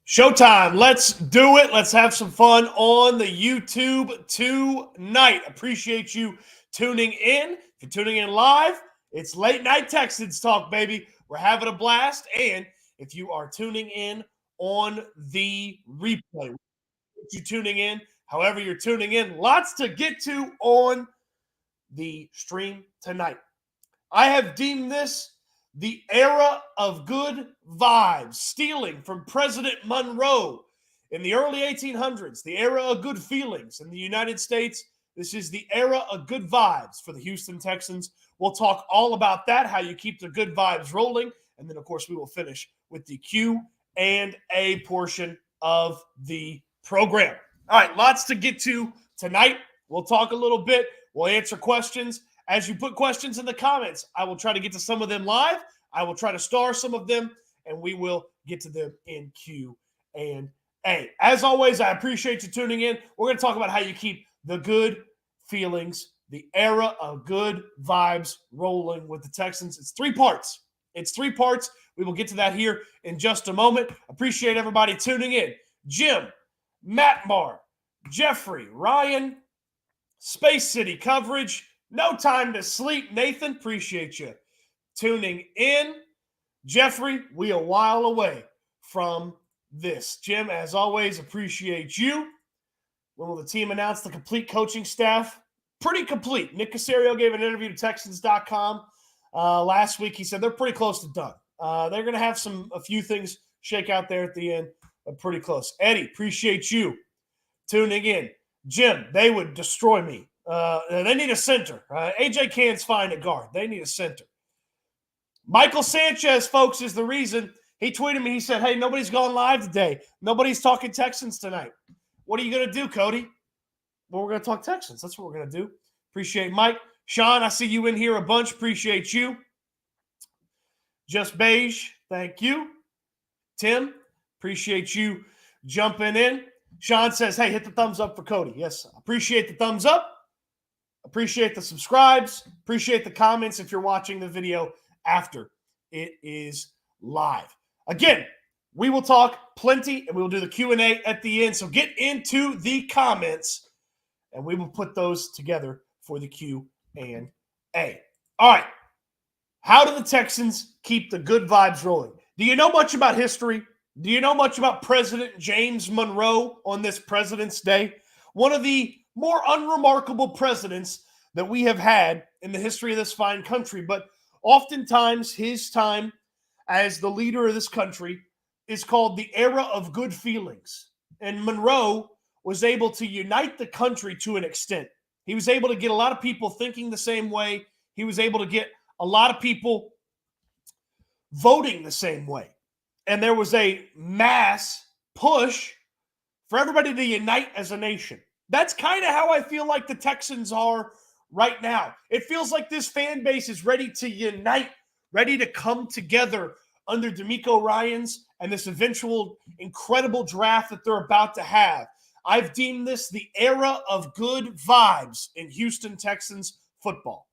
Showtime. Let's do it. Let's have some fun on the YouTube tonight. Appreciate you tuning in. If you're tuning in live, it's late night Texans talk, baby. We're having a blast. And if you are tuning in on the replay, you tuning in, however you're tuning in, lots to get to on the stream tonight. I have deemed this the era of good vibes, stealing from President Monroe in the early 1800s, the era of good feelings in the United States. This is the era of good vibes for the Houston Texans. We'll talk all about that, how you keep the good vibes rolling, and then, of course, we will finish with the Q&A portion of the program. All right, lots to get to tonight. We'll talk a little bit. We'll answer questions. As you put questions in the comments, I will try to get to some of them live. I will try to star some of them, and we will get to them in Q&A. As always, I appreciate you tuning in. We're going to talk about how you keep the good feelings, the era of good vibes rolling with the Texans. It's three parts. We will get to that here in just a moment. Appreciate everybody tuning in. Jim, Matt Marr, Jeffrey, Ryan, Space City coverage. No time to sleep. Nathan, appreciate you tuning in. Jeffrey, we a while away from this. Jim, as always, appreciate you. When will the team announce the complete coaching staff? Pretty complete. Nick Caserio gave an interview to Texans.com last week. He said they're pretty close to done. They're going to have a few things shake out there at the end, but pretty close. Eddie, appreciate you tuning in. Jim, they would destroy me. They need a center. AJ Cann's fine at guard. They need a center. Michael Sanchez, folks, is the reason. He tweeted me. He said, hey, nobody's gone live today. Nobody's talking Texans tonight. What are you going to do, Cody? Well, we're going to talk Texans. That's what we're going to do. Appreciate Mike. Sean, I see you in here a bunch. Appreciate you. Just Beige, thank you. Tim, appreciate you jumping in. Sean says, hey, hit the thumbs up for Cody. Yes, appreciate the thumbs up. Appreciate the subscribes. Appreciate the comments if you're watching the video after it is live. Again, we will talk plenty, and we will do the Q&A at the end. So get into the comments, and we will put those together for the Q&A. All right. How do the Texans keep the good vibes rolling? Do you know much about history? Do you know much about President James Monroe on this President's Day? One of the more unremarkable presidents that we have had in the history of this fine country, but oftentimes his time as the leader of this country is called the era of good feelings. And Monroe was able to unite the country to an extent. He was able to get a lot of people thinking the same way. He was able to get a lot of people voting the same way. And there was a mass push for everybody to unite as a nation. That's kind of how I feel like the Texans are right now. It feels like this fan base is ready to unite, ready to come together under DeMeco Ryans and this eventual incredible draft that they're about to have. I've deemed this the era of good vibes in Houston Texans football.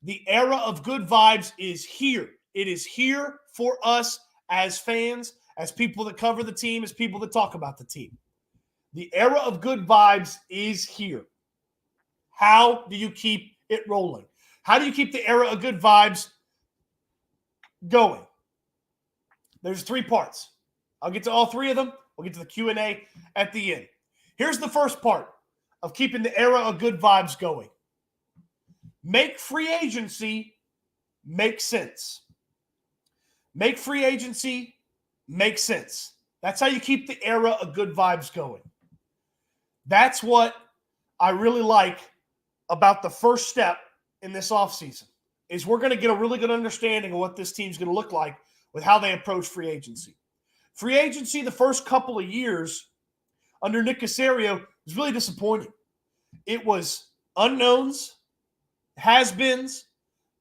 The era of good vibes is here. It is here for us as fans, as people that cover the team, as people that talk about the team. The era of good vibes is here. How do you keep it rolling? How do you keep the era of good vibes going? There's three parts. I'll get to all three of them. We'll get to the Q&A at the end. Here's the first part of keeping the era of good vibes going. Make free agency make sense. Make free agency make sense. That's how you keep the era of good vibes going. That's what I really like about the first step in this offseason is we're going to get a really good understanding of what this team's going to look like with how they approach free agency. Free agency the first couple of years under Nick Caserio was really disappointing. It was unknowns, has-beens,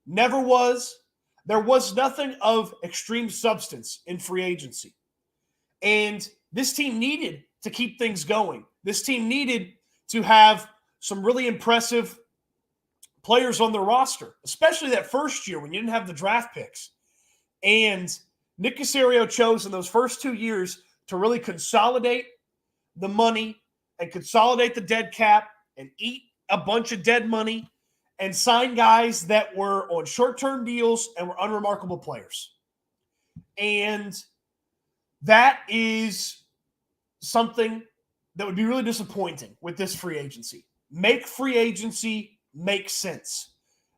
never was. There was nothing of extreme substance in free agency. And this team needed to keep things going. This team needed to have some really impressive players on the roster, especially that first year when you didn't have the draft picks. And Nick Caserio chose in those first 2 years to really consolidate the money and consolidate the dead cap and eat a bunch of dead money and sign guys that were on short-term deals and were unremarkable players. And that is something that would be really disappointing with this free agency. Make free agency make sense.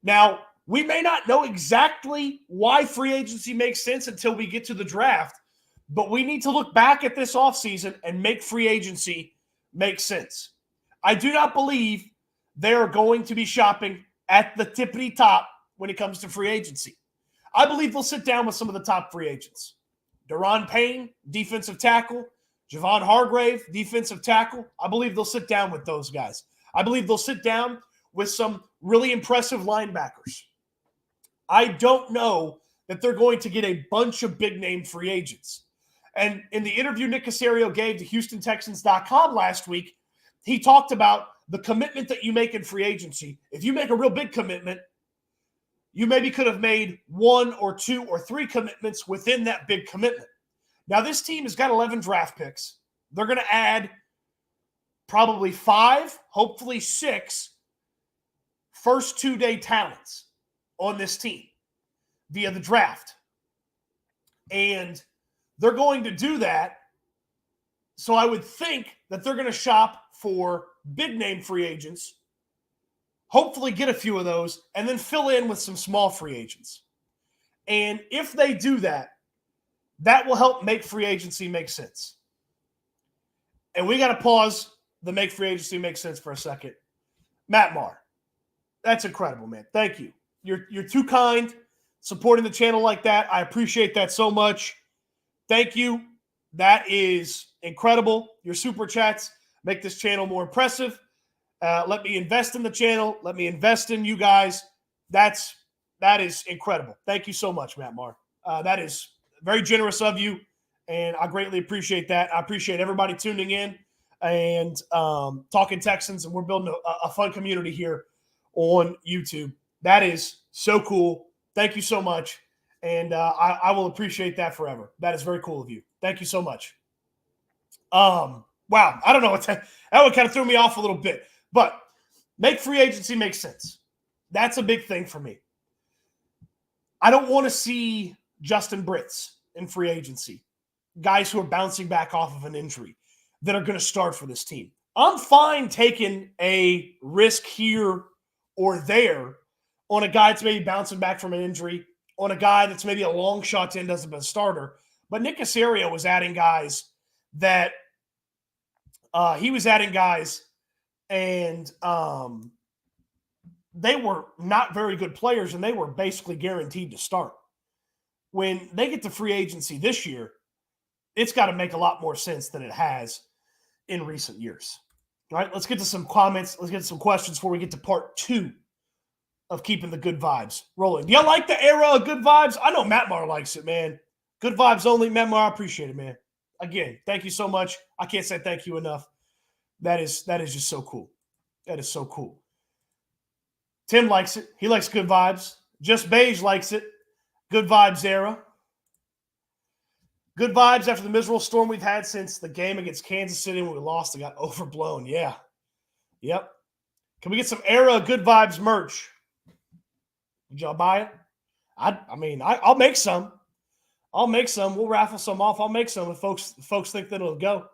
Now, we may not know exactly why free agency makes sense until we get to the draft, but we need to look back at this offseason and make free agency make sense. I do not believe they're going to be shopping at the tippity top when it comes to free agency. I believe they'll sit down with some of the top free agents. Daron Payne, defensive tackle. Javon Hargrave, defensive tackle. I believe they'll sit down with those guys. I believe they'll sit down with some really impressive linebackers. I don't know that they're going to get a bunch of big-name free agents. And in the interview Nick Caserio gave to HoustonTexans.com last week, he talked about the commitment that you make in free agency. If you make a real big commitment, you maybe could have made 1 or 2 or 3 commitments within that big commitment. Now, this team has got 11 draft picks. They're going to add probably 5, hopefully 6 first 2-day talents on this team via the draft. And they're going to do that. So I would think that they're going to shop for big-name free agents, hopefully get a few of those, and then fill in with some small free agents. And if they do that, that will help make free agency make sense. And we got to pause the make free agency make sense for a second. Matt Maher, that's incredible, man. Thank you. You're too kind supporting the channel like that. I appreciate that so much. Thank you. That is incredible. Your super chats make this channel more impressive. Let me invest in the channel. Let me invest in you guys. That is incredible. Thank you so much, Matt Maher. That is very generous of you, and I greatly appreciate that. I appreciate everybody tuning in and talking Texans, and we're building a fun community here on YouTube. That is so cool. Thank you so much, and I will appreciate that forever. That is very cool of you. Thank you so much. Wow, I don't know what that one kind of threw me off a little bit, but make free agency make sense. That's a big thing for me. I don't want to see Justin Britz in free agency, guys who are bouncing back off of an injury that are going to start for this team. I'm fine taking a risk here or there on a guy that's maybe bouncing back from an injury, on a guy that's maybe a long shot to end up as a starter. But Nick Caserio was adding guys that he was adding guys and they were not very good players, and they were basically guaranteed to start. When they get to free agency this year, it's got to make a lot more sense than it has in recent years. All right, let's get to some comments. Let's get to some questions before we get to part 2 of keeping the good vibes rolling. Do y'all like the era of good vibes? I know Matt Maher likes it, man. Good vibes only. Matt Maher, I appreciate it, man. Again, thank you so much. I can't say thank you enough. That is just so cool. That is so cool. Tim likes it. He likes good vibes. Just Beige likes it. Good vibes era. Good vibes after the miserable storm we've had since the game against Kansas City when we lost and got overblown. Yeah. Yep. Can we get some era good vibes merch? Did y'all buy it? I'll make some. I'll make some. We'll raffle some off. I'll make some if folks think that it'll go.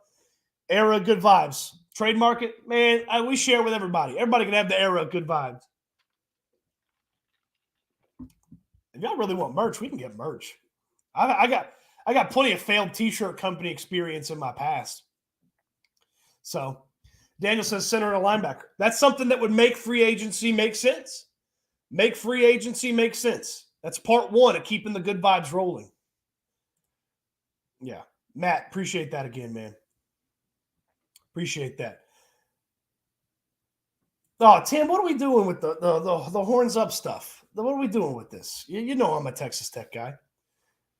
Era good vibes. Trademark it. Man, we share with everybody. Everybody can have the era good vibes. If y'all really want merch, we can get merch. I got plenty of failed t-shirt company experience in my past. So Daniel says center and a linebacker. That's something that would make free agency make sense. Make free agency make sense. That's part 1 of keeping the good vibes rolling. Yeah. Matt, appreciate that again, man. Appreciate that. Oh, Tim, what are we doing with the horns up stuff? What are we doing with this? You know I'm a Texas Tech guy.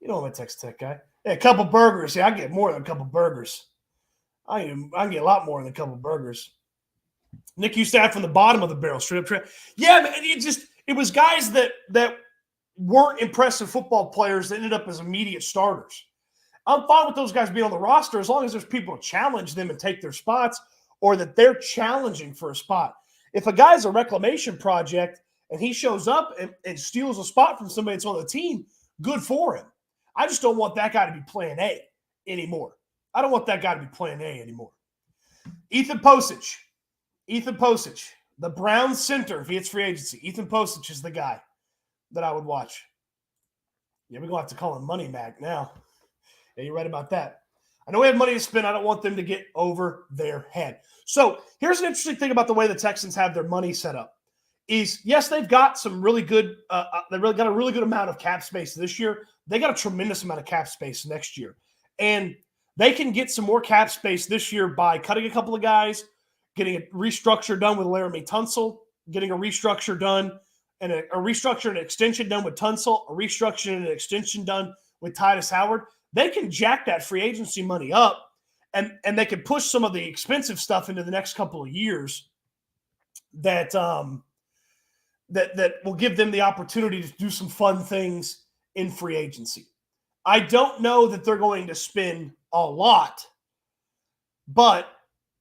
You know I'm a Texas Tech guy. Hey, a couple burgers. Yeah, I get more than a couple burgers. I can get a lot more than a couple burgers. Nick used to have from the bottom of the barrel, straight up trap. Yeah, man, it was guys that weren't impressive football players that ended up as immediate starters. I'm fine with those guys being on the roster as long as there's people to challenge them and take their spots, or that they're challenging for a spot. If a guy's a reclamation project and he shows up and steals a spot from somebody that's on the team, good for him. I just don't want that guy to be playing A anymore. I don't want that guy to be playing A anymore. Ethan Posich, the Browns center, if he hits free agency. Ethan Posich is the guy that I would watch. Yeah, we're going to have to call him Money Mac now. Yeah, you're right about that. I know we have money to spend. I don't want them to get over their head. So here's an interesting thing about the way the Texans have their money set up. Is yes, they've got some really good. They really got a really good amount of cap space this year. They got a tremendous amount of cap space next year, and they can get some more cap space this year by cutting a couple of guys, getting a restructure done with Laramie Tunsil, getting a restructure done, and a restructure and an extension done with Tunsil, a restructure and an extension done with Titus Howard. They can jack that free agency money up, and they can push some of the expensive stuff into the next couple of years that will give them the opportunity to do some fun things in free agency. I don't know that they're going to spend a lot, but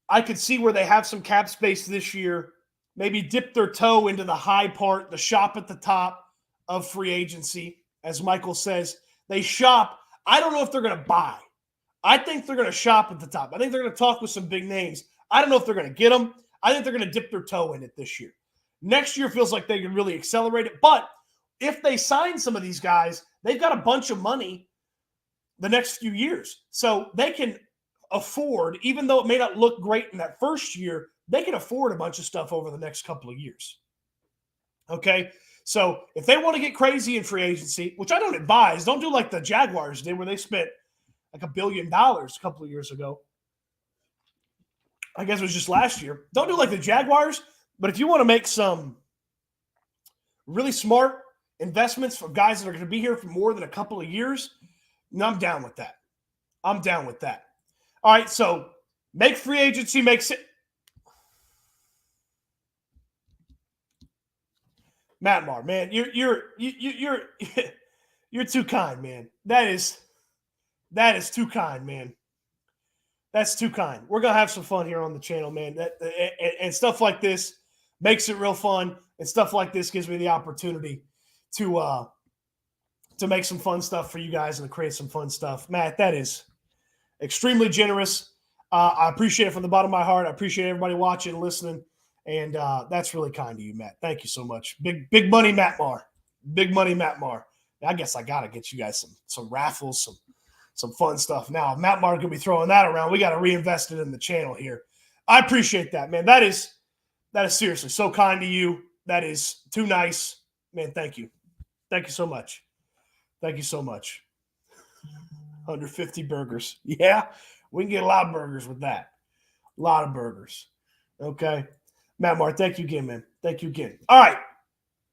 I could see where they have some cap space this year, maybe dip their toe into the high part, the shop at the top of free agency. As Michael says, they shop. I don't know if they're going to buy. I think they're going to shop at the top. I think they're going to talk with some big names. I don't know if they're going to get them. I think they're going to dip their toe in it this year. Next year feels like they can really accelerate it. But if they sign some of these guys, they've got a bunch of money the next few years. So they can afford, even though it may not look great in that first year, they can afford a bunch of stuff over the next couple of years. Okay? So if they want to get crazy in free agency, which I don't advise, don't do like the Jaguars did where they spent like $1 billion a couple of years ago. I guess it was just last year. Don't do like the Jaguars, but if you want to make some really smart investments for guys that are going to be here for more than a couple of years, I'm down with that. I'm down with that. All right, so make free agency make sense. Matt Marr, man, you're too kind, man. That is too kind, man. That's too kind. We're gonna have some fun here on the channel, man. And stuff like this makes it real fun, and stuff like this gives me the opportunity to make some fun stuff for you guys and to create some fun stuff. Matt, that is extremely generous. I appreciate it from the bottom of my heart. I appreciate everybody watching and listening. And that's really kind of you, Matt. Thank you so much. Big money, Matt Marr. Big money, Matt Marr. I guess I got to get you guys some raffles, some fun stuff. Now, if Matt Marr can be throwing that around, we got to reinvest it in the channel here. I appreciate that, man. That is seriously so kind to you. That is too nice. Man, thank you. Thank you so much. Thank you so much. 150 burgers. Yeah, we can get a lot of burgers with that. A lot of burgers. Okay. Matt Marr, thank you again, man. Thank you again. All right.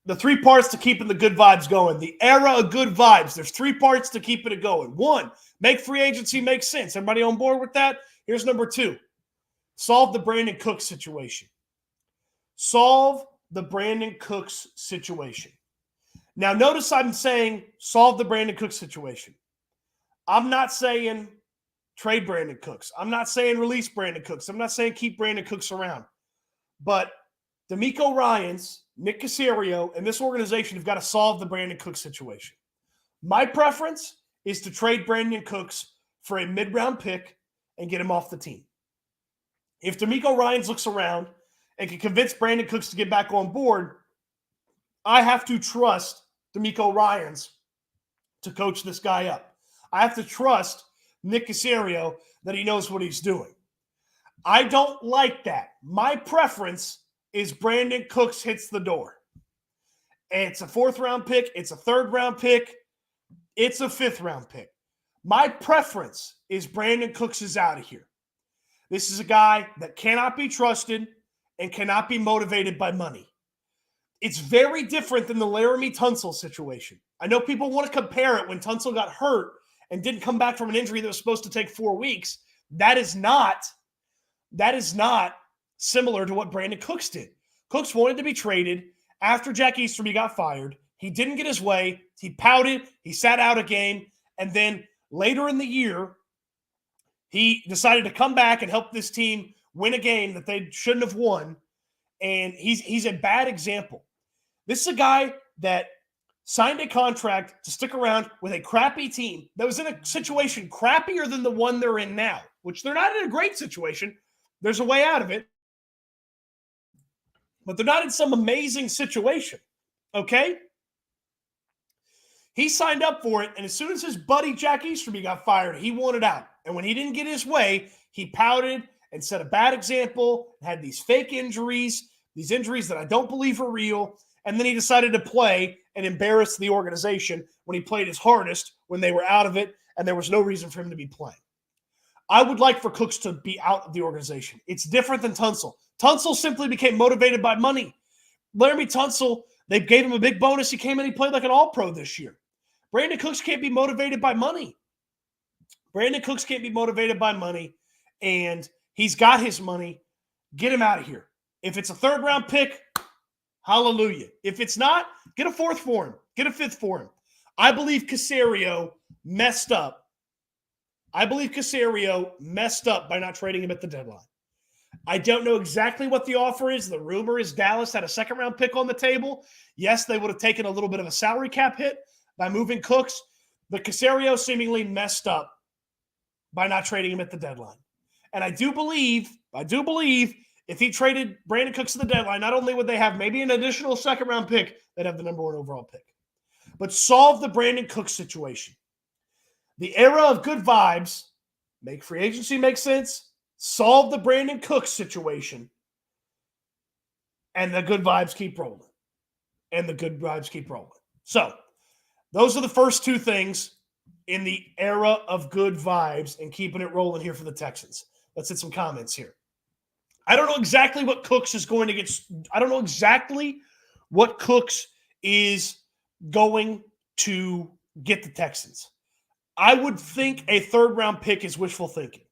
The 3 parts to keeping the good vibes going. The era of good vibes. There's 3 parts to keeping it going. 1, make free agency make sense. Everybody on board with that? Here's number 2. Solve the Brandon Cooks situation. Solve the Brandon Cooks situation. Now, notice I'm saying solve the Brandon Cooks situation. I'm not saying trade Brandon Cooks. I'm not saying release Brandon Cooks. I'm not saying keep Brandon Cooks around. But DeMeco Ryans, Nick Caserio, and this organization have got to solve the Brandon Cooks situation. My preference is to trade Brandon Cooks for a mid-round pick and get him off the team. If DeMeco Ryans looks around and can convince Brandon Cooks to get back on board, I have to trust DeMeco Ryans to coach this guy up. I have to trust Nick Caserio that he knows what he's doing. I don't like that. My preference is Brandon Cooks hits the door. It's a 4th-round pick. It's a 3rd-round pick. It's a 5th-round pick. My preference is Brandon Cooks is out of here. This is a guy that cannot be trusted and cannot be motivated by money. It's very different than the Laramie Tunsil situation. I know people want to compare it when Tunsil got hurt and didn't come back from an injury that was supposed to take 4 weeks. That is not similar to what Brandon Cooks did. Cooks wanted to be traded after Jack Easterby got fired. He didn't get his way. He pouted. He sat out a game. And then later in the year, he decided to come back and help this team win a game that they shouldn't have won. And he's a bad example. This is a guy that signed a contract to stick around with a crappy team that was in a situation crappier than the one they're in now, which they're not in a great situation. There's a way out of it. But they're not in some amazing situation, okay? He signed up for it, and as soon as his buddy Jack Easterby got fired, he wanted out. And when he didn't get his way, he pouted and set a bad example, had these fake injuries, these injuries that I don't believe are real, and then he decided to play and embarrass the organization when he played his hardest when they were out of it, and there was no reason for him to be playing. I would like for Cooks to be out of the organization. It's different than Tunsil. Tunsil simply became motivated by money. Laramie Tunsil, they gave him a big bonus. He came in, he played like an all-pro this year. Brandon Cooks can't be motivated by money. Brandon Cooks can't be motivated by money, and he's got his money. Get him out of here. If it's a third-round pick, hallelujah. If it's not, get a fourth for him. Get a fifth for him. I believe Caserio messed up. I believe Caserio messed up by not trading him at the deadline. I don't know exactly what the offer is. The rumor is Dallas had a second-round pick on the table. Yes, they would have taken a little bit of a salary cap hit by moving Cooks, but Caserio seemingly messed up by not trading him at the deadline. And I do believe if he traded Brandon Cooks at the deadline, not only would they have maybe an additional second-round pick, they'd have the number one overall pick. But solve the Brandon Cooks situation. The era of good vibes, make free agency make sense, solve the Brandon Cooks situation, and the good vibes keep rolling. So, those are the first two things in the era of good vibes and keeping it rolling here for the Texans. Let's hit some comments here. I don't know exactly what Cooks is going to get. I don't know exactly what Cooks is going to get the Texans. I would think a third-round pick is wishful thinking.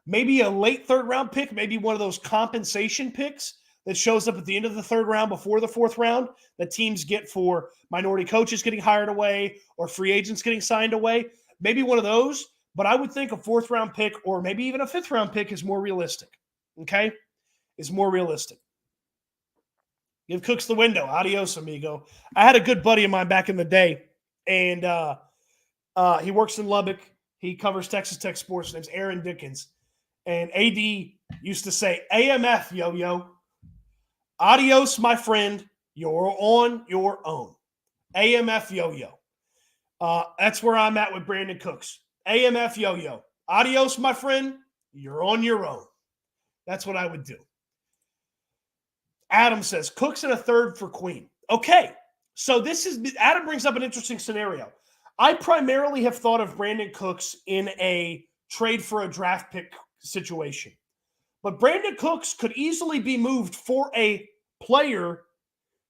Maybe a late third-round pick, maybe one of those compensation picks that shows up at the end of the third round before the fourth round that teams get for minority coaches getting hired away or free agents getting signed away. Maybe one of those, but I would think a fourth-round pick or maybe even a fifth-round pick is more realistic, okay? Is more realistic. Give Cooks the window. Adios, amigo. I had a good buddy of mine back in the day, and he works in Lubbock. He covers Texas Tech sports. His name's Aaron Dickens. And AD used to say, AMF, yo-yo. Adios, my friend. You're on your own. AMF, yo-yo. That's where I'm at with Brandon Cooks. AMF, yo-yo. Adios, my friend. You're on your own. That's what I would do. Adam says, Cooks and a third for Queen. Okay. So Adam brings up an interesting scenario. I primarily have thought of Brandon Cooks in a trade for a draft pick situation. But Brandon Cooks could easily be moved for a player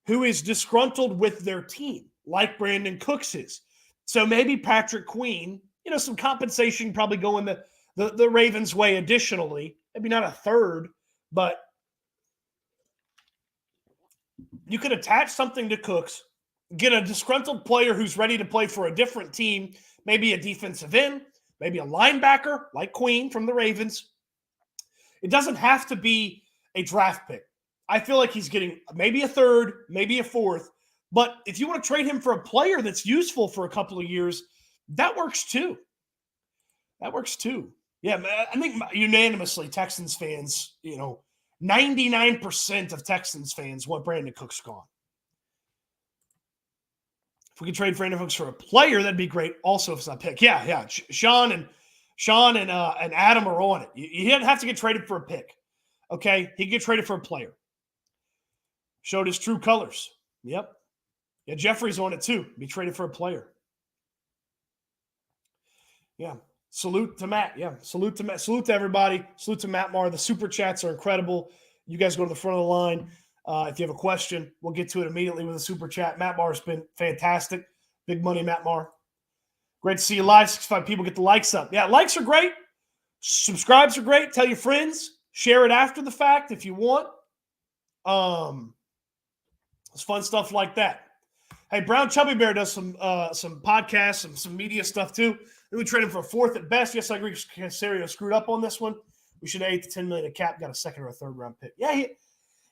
who is disgruntled with their team, like Brandon Cooks is. So maybe Patrick Queen, some compensation probably going the Ravens' way additionally. Maybe not a third, but you could attach something to Cooks, get a disgruntled player who's ready to play for a different team, maybe a defensive end, maybe a linebacker like Queen from the Ravens. It doesn't have to be a draft pick. I feel like he's getting maybe a third, maybe a fourth. But if you want to trade him for a player that's useful for a couple of years, that works too. Yeah, I think unanimously Texans fans, 99% of Texans fans want Brandon Cooks gone. If we could trade Brandon Cooks for a player, that'd be great. Also, if it's not pick. Yeah. Sean and Adam are on it. You didn't have to get traded for a pick. Okay? He could get traded for a player. Showed his true colors. Yep. Yeah, Jeffrey's on it too. Be traded for a player. Yeah. Salute to Matt. Yeah. Salute to Matt. Salute to everybody. Salute to Matt Marr. The super chats are incredible. You guys go to the front of the line. If you have a question, we'll get to it immediately with a super chat. Matt Marr's been fantastic. Big money, Matt Marr. Great to see you live. 65 people get the likes up. Yeah, likes are great. Subscribes are great. Tell your friends. Share it after the fact if you want. It's fun stuff like that. Hey, Brown Chubby Bear does some podcasts and some media stuff too. Then we trade him for a fourth at best. Yes, I agree. Caserio screwed up on this one. We should have $8 to $10 million a cap. Got a second or a third round pick. Yeah,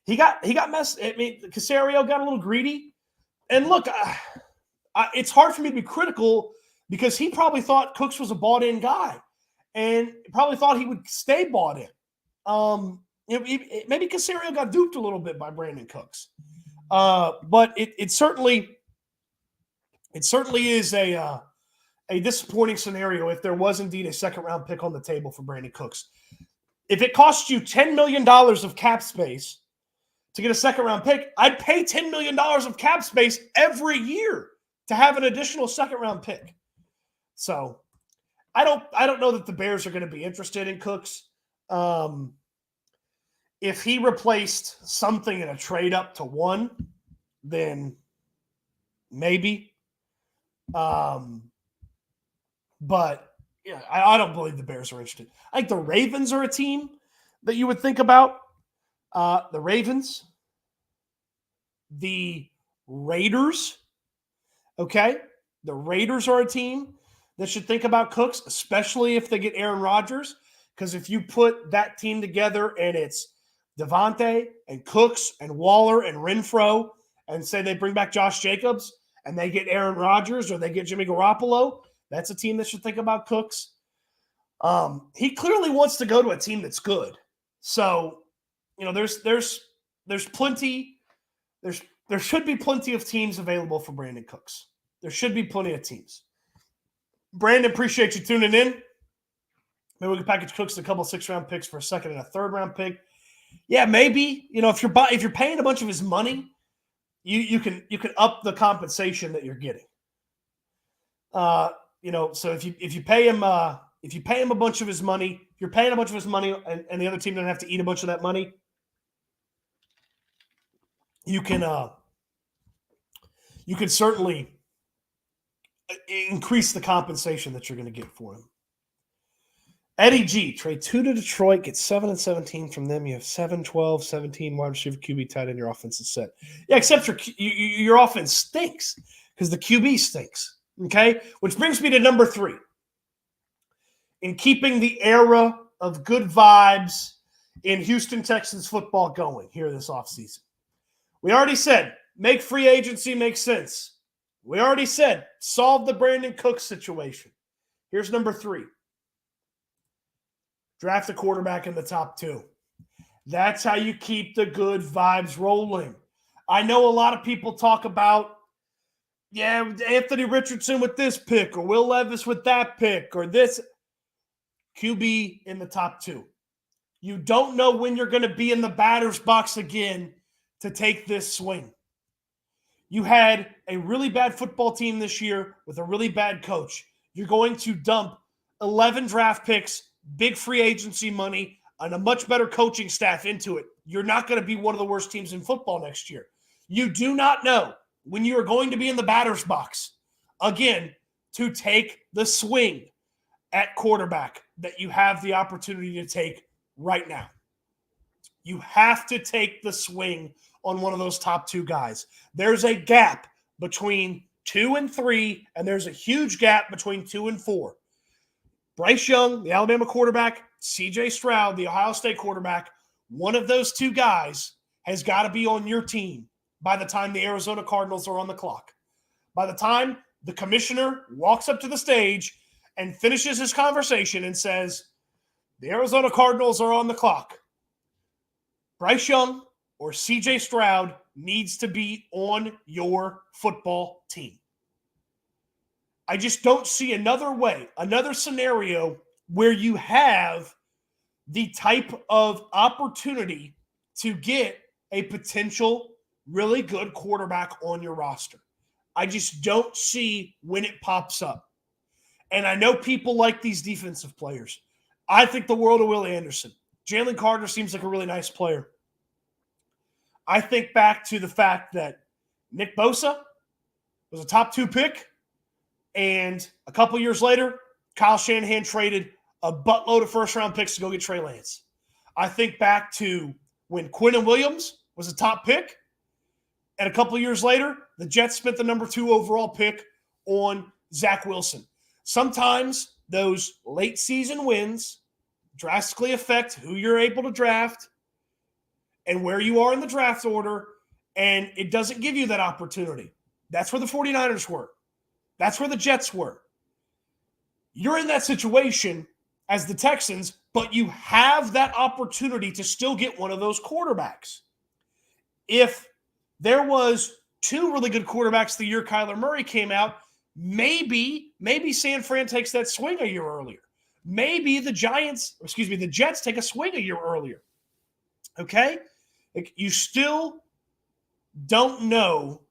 he got messed. I mean, Caserio got a little greedy. And look, it's hard for me to be critical because he probably thought Cooks was a bought-in guy, and probably thought he would stay bought in. Maybe Caserio got duped a little bit by Brandon Cooks, but it certainly is a disappointing scenario if there was indeed a second-round pick on the table for Brandon Cooks. If it costs you $10 million of cap space to get a second-round pick, I'd pay $10 million of cap space every year to have an additional second-round pick. So I don't know that the Bears are going to be interested in Cooks. If he replaced something in a trade up to 1, then maybe. But yeah, I don't believe the Bears are interested. I think the Ravens are a team that you would think about. The Ravens, the Raiders, okay? The Raiders are a team that should think about Cooks, especially if they get Aaron Rodgers, because if you put that team together and it's Devontae and Cooks and Waller and Renfro and say they bring back Josh Jacobs and they get Aaron Rodgers or they get Jimmy Garoppolo, that's a team that should think about Cooks. He clearly wants to go to a team that's good. So, there's plenty. There should be plenty of teams available for Brandon Cooks. There should be plenty of teams. Brandon, appreciate you tuning in. Maybe we can package Cooks a couple 6-round picks for a second and a third-round pick. Yeah, maybe. If you're paying a bunch of his money, you can up the compensation that you're getting. So if you pay him a bunch of his money, if you're paying a bunch of his money and the other team doesn't have to eat a bunch of that money, you can certainly increase the compensation that you're going to get for him. Eddie G, trade 2 to Detroit, get 7 and 17 from them. You have 7, 12, 17 wide receiver QB tight end. Your offense is set. Yeah, except for your offense stinks because the QB stinks. Okay, which brings me to number 3. In keeping the era of good vibes in Houston Texans football going here this offseason. We already said, make free agency make sense. We already said, solve the Brandon Cooks situation. Here's number 3. Draft a quarterback in the top 2. That's how you keep the good vibes rolling. I know a lot of people talk about, Anthony Richardson with this pick or Will Levis with that pick or this. QB in the top 2. You don't know when you're going to be in the batter's box again to take this swing. You had a really bad football team this year with a really bad coach. You're going to dump 11 draft picks, big free agency money, and a much better coaching staff into it. You're not going to be one of the worst teams in football next year. You do not know when you are going to be in the batter's box again to take the swing at quarterback that you have the opportunity to take right now. You have to take the swing on one of those top 2 guys. There's a gap between 2 and 3, and there's a huge gap between 2 and 4. Bryce Young, the Alabama quarterback, CJ Stroud, the Ohio State quarterback, one of those 2 guys has got to be on your team by the time the Arizona Cardinals are on the clock. By the time the commissioner walks up to the stage and finishes his conversation and says, the Arizona Cardinals are on the clock, Bryce Young or CJ Stroud needs to be on your football team. I just don't see another way, another scenario where you have the type of opportunity to get a potential really good quarterback on your roster. I just don't see when it pops up. And I know people like these defensive players. I think the world of Will Anderson. Jalen Carter seems like a really nice player. I think back to the fact that Nick Bosa was a top 2 pick, and a couple years later, Kyle Shanahan traded a buttload of first-round picks to go get Trey Lance. I think back to when Quinnen Williams was a top pick, and a couple years later, the Jets spent the number 2 overall pick on Zach Wilson. sometimes those late season wins drastically affect who you're able to draft and where you are in the draft order, and it doesn't give you that opportunity. That's where the 49ers were. That's where the Jets were. You're in that situation as the Texans, but you have that opportunity to still get one of those quarterbacks. If there was two really good quarterbacks the year Kyler Murray came out, maybe San Fran takes that swing a year earlier. Maybe the Jets take a swing a year earlier. Okay? You still don't know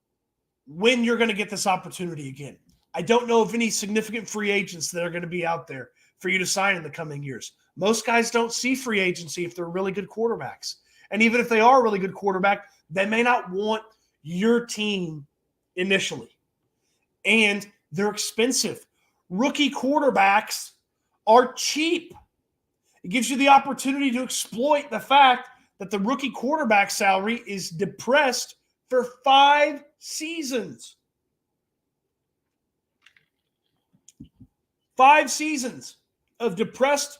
when you're going to get this opportunity again. I don't know of any significant free agents that are going to be out there for you to sign in the coming years. Most guys don't see free agency if they're really good quarterbacks. And even if they are a really good quarterback, they may not want your team initially. And they're expensive. Rookie quarterbacks are cheap. It gives you the opportunity to exploit the fact that the rookie quarterback salary is depressed for 5 seasons. 5 seasons of depressed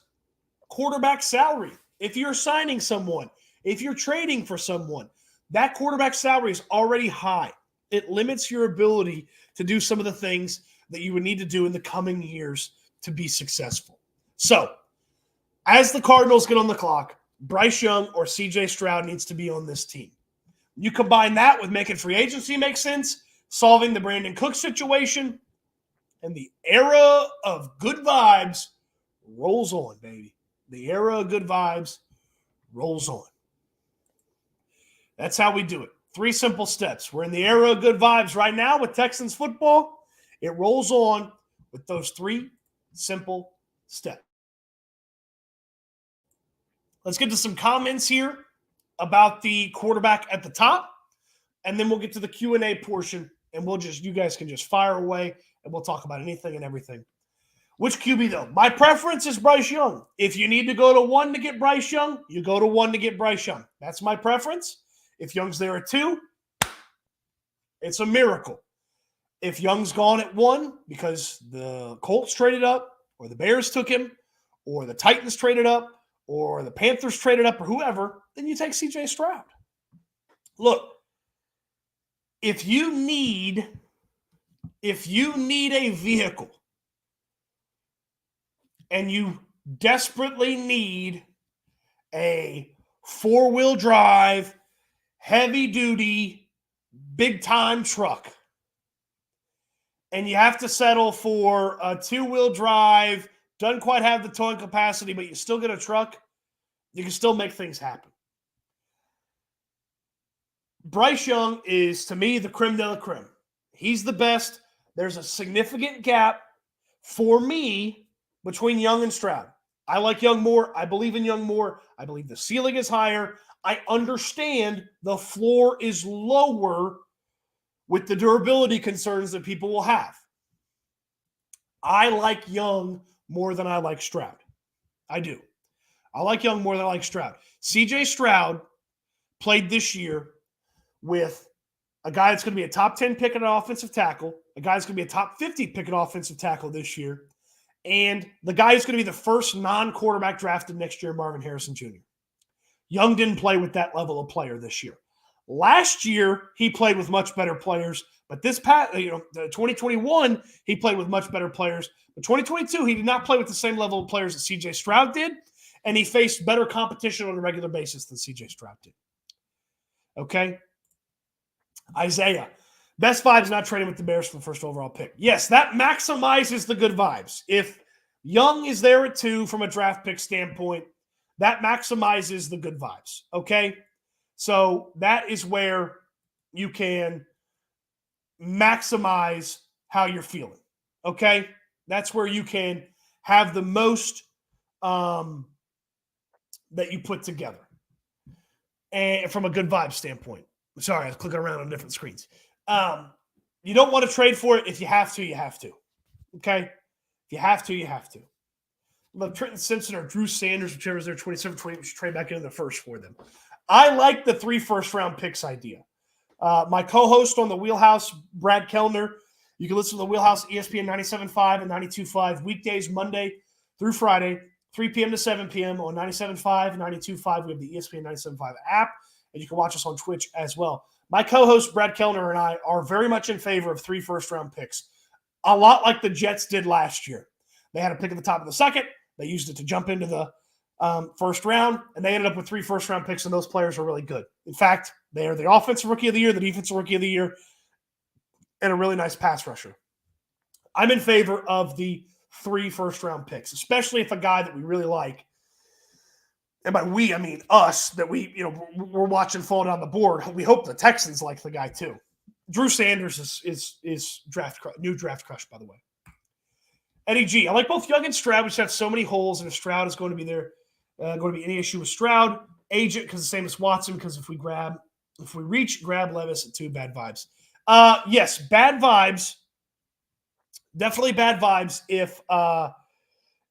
quarterback salary. If you're signing someone, if you're trading for someone, that quarterback salary is already high. It limits your ability to do some of the things that you would need to do in the coming years to be successful. So, as the Cardinals get on the clock, Bryce Young or C.J. Stroud needs to be on this team. You combine that with making free agency make sense, solving the Brandon Cook situation, and the era of good vibes rolls on, baby. The era of good vibes rolls on. That's how we do it. 3 simple steps. We're in the era of good vibes right now with Texans football. It rolls on with those 3 simple steps. Let's get to some comments here about the quarterback at the top, and then we'll get to the Q&A portion, and you guys can just fire away, and we'll talk about anything and everything. Which QB, though? My preference is Bryce Young. If you need to go to 1 to get Bryce Young, you go to 1 to get Bryce Young. That's my preference. If Young's there at 2, it's a miracle. If Young's gone at 1 because the Colts traded up, or the Bears took him, or the Titans traded up, or the Panthers traded up, or whoever, then you take C.J. Stroud. Look, if you need a vehicle and you desperately need a 4-wheel drive, heavy-duty, big-time truck, and you have to settle for a 2-wheel drive, doesn't quite have the towing capacity, but you still get a truck, you can still make things happen. Bryce Young is, to me, the creme de la creme. He's the best. There's a significant gap for me between Young and Stroud. I like Young more. I believe in Young more. I believe the ceiling is higher. I understand the floor is lower with the durability concerns that people will have. I like Young more than I like Stroud. I do. I like Young more than I like Stroud. C.J. Stroud played this year with a guy that's going to be a top 10 pick at an offensive tackle, a guy that's going to be a top 50 pick at offensive tackle this year, and the guy who's going to be the first non-quarterback drafted next year, Marvin Harrison Jr. Young didn't play with that level of player this year. Last year, he played with much better players, but the 2021, he played with much better players. But 2022, he did not play with the same level of players that C.J. Stroud did, and he faced better competition on a regular basis than C.J. Stroud did. Okay? Isaiah. Best vibes not trading with the Bears for the first overall pick. Yes, that maximizes the good vibes. If Young is there at 2 from a draft pick standpoint, that maximizes the good vibes. Okay? So that is where you can maximize how you're feeling. Okay? That's where you can have the most that you put together. And from a good vibe standpoint. Sorry, I was clicking around on different screens. You don't want to trade for it. If you have to, you have to. Okay? If you have to, you have to. Look, Trenton Simpson or Drew Sanders, whichever is their 27-20, we should trade back into the first for them. I like the 3 first-round picks idea. My co-host on the Wheelhouse, Brad Kellner, You can listen to the Wheelhouse, ESPN 97.5 and 92.5 weekdays, Monday through Friday, 3 p.m. to 7 p.m. on 97.5 and 92.5. We have the ESPN 97.5 app, and you can watch us on Twitch as well. My co-host, Brad Kellner, and I are very much in favor of 3 first-round picks, a lot like the Jets did last year. They had a pick at the top of the second. They used it to jump into the first round, and they ended up with 3 first-round picks, and those players are really good. In fact, they are the offensive rookie of the year, the defensive rookie of the year, and a really nice pass rusher. I'm in favor of the 3 first-round picks, especially if a guy that we really like, and by we, I mean us, that we're watching fall down the board. We hope the Texans like the guy too. Drew Sanders is new draft crush, by the way. Eddie G, I like both Young and Stroud. We just have so many holes, and if Stroud is going to be there, going to be any issue with Stroud. Agent, because the same as Watson, because if we reach, grab Levis at 2, bad vibes. Yes, bad vibes. Definitely bad vibes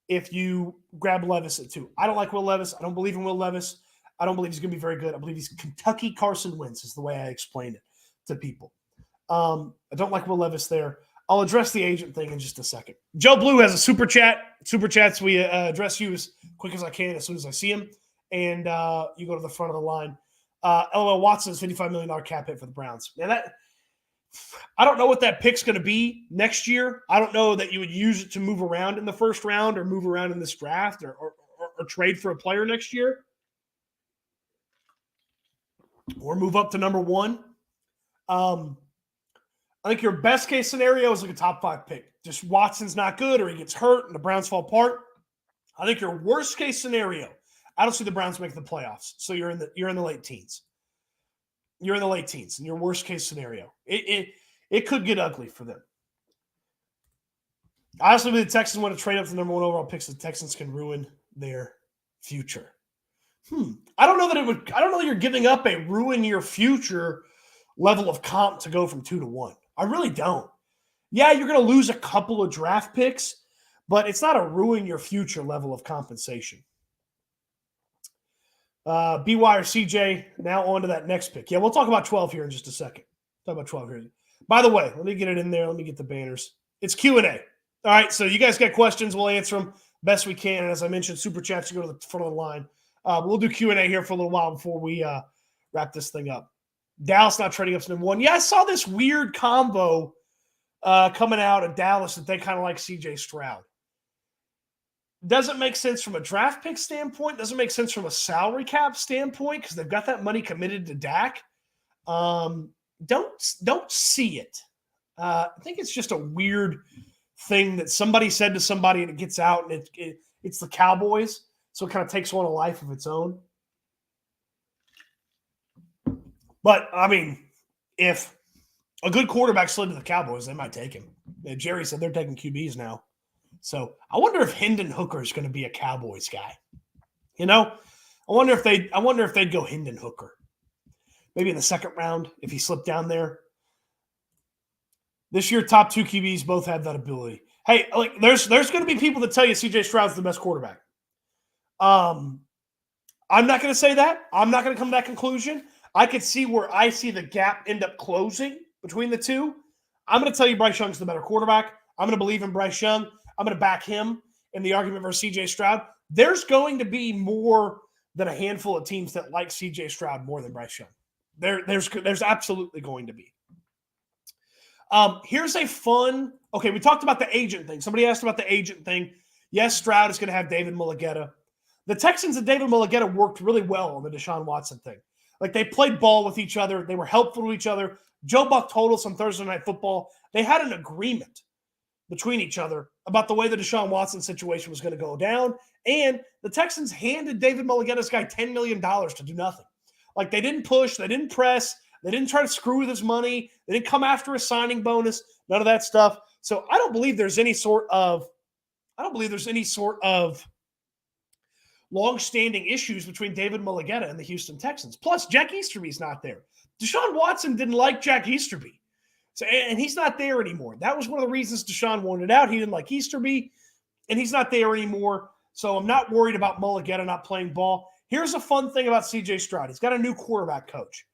if you grab Levis at 2. I don't like Will Levis. I don't believe in Will Levis. I don't believe he's going to be very good. I believe he's Kentucky Carson Wentz is the way I explain it to people. I don't like Will Levis there. I'll address the agent thing in just a second. Joe Blue has a super chat. Super chats, we address you as quick as I can as soon as I see him. And you go to the front of the line. LOL Watson's $55 million cap hit for the Browns. Man, I don't know what that pick's going to be next year. I don't know that you would use it to move around in the first round or move around in this draft or trade for a player next year or move up to number 1. I think your best case scenario is like a top 5 pick. Just Watson's not good or he gets hurt and the Browns fall apart. I think your worst case scenario, I don't see the Browns making the playoffs. So you're in the late teens. You're in the late teens in your worst case scenario. It could get ugly for them. I also believe the Texans want to trade up to the number 1 overall picks. So the Texans can ruin their future. I don't know that you're giving up a ruin your future level of comp to go from 2 to 1. I really don't. Yeah, you're going to lose a couple of draft picks, but it's not a ruin your future level of compensation. BY or CJ, now on to that next pick. Yeah, we'll talk about 12 here in just a second. Talk about 12 here. By the way, let me get it in there. Let me get the banners. It's Q&A. All right, so you guys got questions. We'll answer them best we can. And as I mentioned, super chats, you go to the front of the line. We'll do Q&A here for a little while before we wrap this thing up. Dallas not trading up to number 1. Yeah, I saw this weird combo coming out of Dallas that they kind of like CJ Stroud. Doesn't make sense from a draft pick standpoint. Doesn't make sense from a salary cap standpoint because they've got that money committed to Dak. Don't see it. I think it's just a weird thing that somebody said to somebody and it gets out and it's the Cowboys. So it kind of takes on a life of its own. But, I mean, if a good quarterback slid to the Cowboys, they might take him. Jerry said they're taking QBs now. So I wonder if Hendon Hooker is going to be a Cowboys guy. I wonder if they'd go Hendon Hooker. Maybe in the second round if he slipped down there. This year, top 2 QBs both have that ability. Hey, there's going to be people that tell you CJ Stroud's the best quarterback. I'm not going to say that. I'm not going to come to that conclusion. I could see where I see the gap end up closing between the two. I'm going to tell you Bryce Young's the better quarterback. I'm going to believe in Bryce Young. I'm going to back him in the argument for CJ Stroud. There's going to be more than a handful of teams that like CJ Stroud more than Bryce Young. There's absolutely going to be. Here's a fun – okay, we talked about the agent thing. Somebody asked about the agent thing. Yes, Stroud is going to have David Mulligetta. The Texans and David Mulligetta worked really well on the Deshaun Watson thing. Like, they played ball with each other. They were helpful to each other. Joe Buck told us on Thursday Night Football they had an agreement between each other about the way the Deshaun Watson situation was going to go down. And the Texans handed David Mulligetta's guy $10 million to do nothing. Like, they didn't push. They didn't press. They didn't try to screw with his money. They didn't come after a signing bonus. None of that stuff. So I don't believe there's any sort of long-standing issues between David Mulligetta and the Houston Texans. Plus, Jack Easterby's not there. Deshaun Watson didn't like Jack Easterby. And he's not there anymore. That was one of the reasons Deshaun wanted out. He didn't like Easterby, and he's not there anymore. So I'm not worried about Mulligetta not playing ball. Here's a fun thing about CJ Stroud. He's got a new quarterback coach.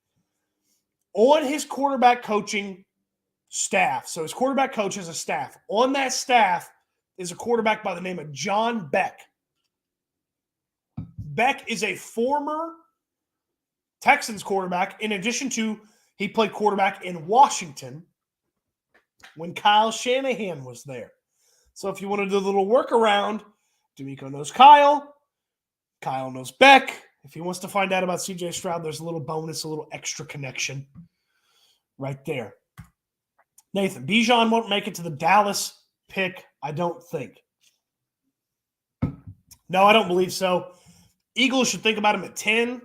On his quarterback coaching staff. So his quarterback coach has a staff. On that staff is a quarterback by the name of John Beck. Beck is a former Texans quarterback. In addition to, he played quarterback in Washington when Kyle Shanahan was there. So if you want to do a little workaround, DeMeco knows Kyle. Kyle knows Beck. If he wants to find out about C.J. Stroud, there's a little bonus, a little extra connection right there. Nathan, Bijan won't make it to the Dallas pick, I don't think. No, I don't believe so. Eagles should think about him at 10.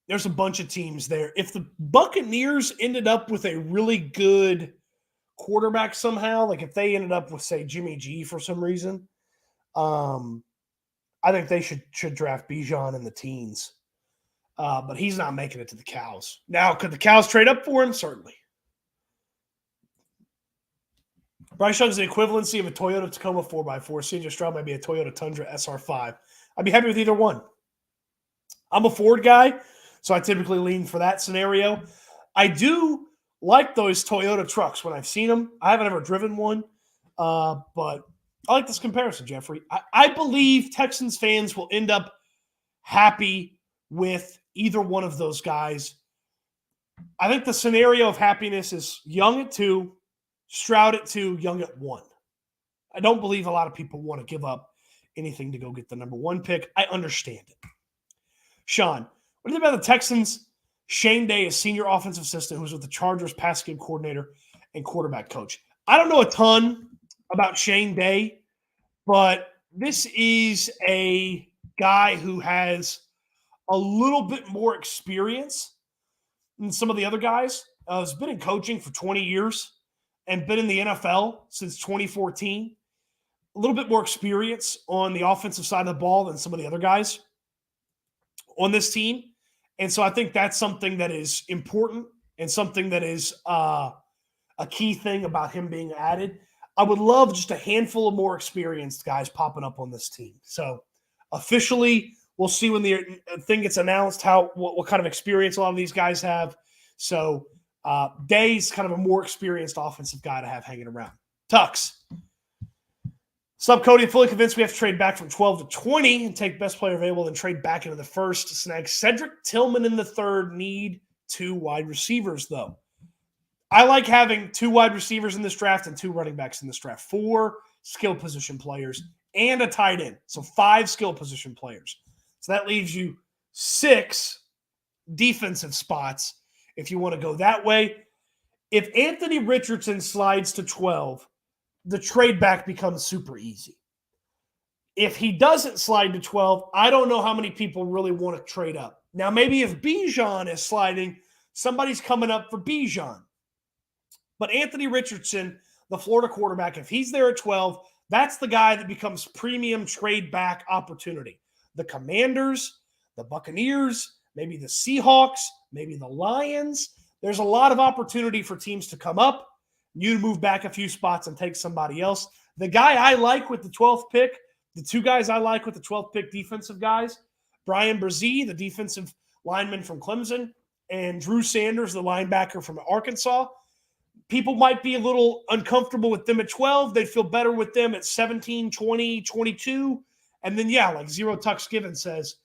There's a bunch of teams there. If the Buccaneers ended up with a really good quarterback somehow, like if they ended up with, say, Jimmy G for some reason, I think they should draft Bijan in the teens. But he's not making it to the Cows. Now, could the Cows trade up for him? Certainly. Bryce Young's the equivalency of a Toyota Tacoma 4x4. C.J. Stroud might be a Toyota Tundra SR5. I'd be happy with either one. I'm a Ford guy, so I typically lean for that scenario. I do like those Toyota trucks when I've seen them. I haven't ever driven one, but I like this comparison, Jeffrey. I believe Texans fans will end up happy with either one of those guys. I think the scenario of happiness is Young at 2, Stroud at 2, Young at 1. I don't believe a lot of people want to give up anything to go get the number 1 pick. I understand it. Sean, what do you think about the Texans? Shane Day is senior offensive assistant who's with the Chargers pass game coordinator and quarterback coach. I don't know a ton about Shane Day, but this is a guy who has a little bit more experience than some of the other guys. Has been in coaching for 20 years and been in the NFL since 2014. A little bit more experience on the offensive side of the ball than some of the other guys on this team. And so I think that's something that is important and something that is a key thing about him being added. I would love just a handful of more experienced guys popping up on this team. So officially, we'll see when the thing gets announced what kind of experience a lot of these guys have. So Day's kind of a more experienced offensive guy to have hanging around. Tux. Sup, Cody, fully convinced we have to trade back from 12 to 20 and take best player available, then trade back into the first to snag Cedric Tillman in the third. Need 2 wide receivers, though. I like having 2 wide receivers in this draft and 2 running backs in this draft. 4 skill position players and a tight end. So 5 skill position players. So that leaves you 6 defensive spots if you want to go that way. If Anthony Richardson slides to 12, the trade back becomes super easy. If he doesn't slide to 12, I don't know how many people really want to trade up. Now, maybe if Bijan is sliding, somebody's coming up for Bijan. But Anthony Richardson, the Florida quarterback, if he's there at 12, that's the guy that becomes premium trade back opportunity. The Commanders, the Buccaneers, maybe the Seahawks, maybe the Lions. There's a lot of opportunity for teams to come up. You move back a few spots and take somebody else. The guy I like with the 12th pick, the 2 guys I like with the 12th pick defensive guys, Brian Brzee, the defensive lineman from Clemson, and Drew Sanders, the linebacker from Arkansas. People might be a little uncomfortable with them at 12. They'd feel better with them at 17, 20, 22. And then, like Zero Tux Given says,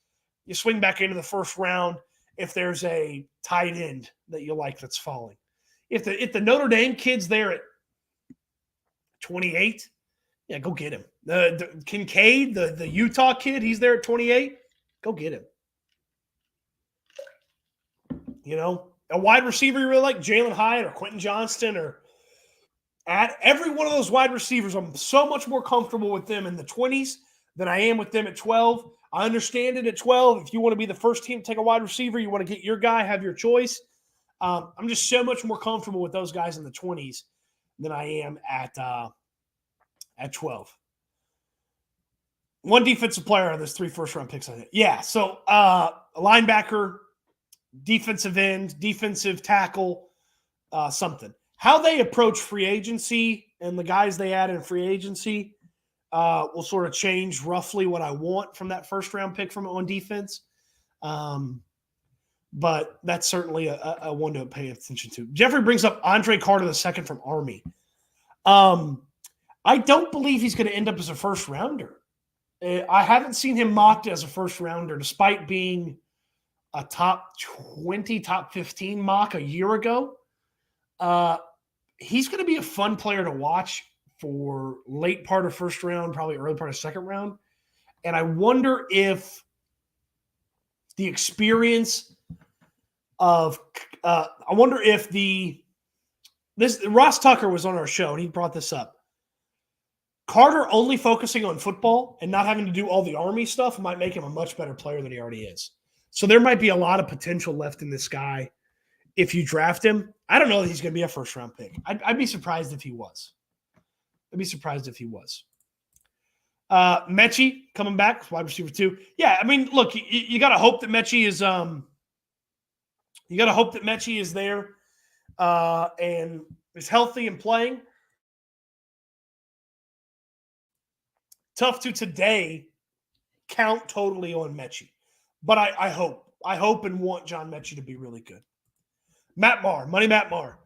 you swing back into the first round if there's a tight end that you like that's falling. If the Notre Dame kid's there at 28, go get him. The Kincaid, the Utah kid, he's there at 28. Go get him. A wide receiver you really like, Jalen Hyatt or Quentin Johnston, or every one of those wide receivers, I'm so much more comfortable with them in the 20s than I am with them at 12. I understand it at 12. If you want to be the first team to take a wide receiver, you want to get your guy, have your choice. I'm just so much more comfortable with those guys in the 20s than I am at 12. 1 defensive player on those 3 first-round picks on it. Yeah, so a linebacker, defensive end, defensive tackle, something. How they approach free agency and the guys they add in free agency will sort of change roughly what I want from that first-round pick from on defense. but that's certainly a one to pay attention to. Jeffrey brings up Andre Carter II from Army. I don't believe he's going to end up as a first rounder. I haven't seen him mocked as a first rounder, despite being a top 20, top 15 mock a year ago. He's going to be a fun player to watch for late part of first round, probably early part of second round. And I wonder if the experience of Ross Tucker was on our show and he brought this up. Carter only focusing on football and not having to do all the Army stuff might make him a much better player than he already is. So there might be a lot of potential left in this guy if you draft him. I don't know that he's going to be a first-round pick. I'd be surprised if he was. Mechie coming back, wide receiver 2. Yeah, I mean, look, you got to hope that Mechie is there and is healthy and playing. Tough to today count totally on Mechie. But I hope and want John Mechie to be really good. Matt Marr, Money Matt Marr.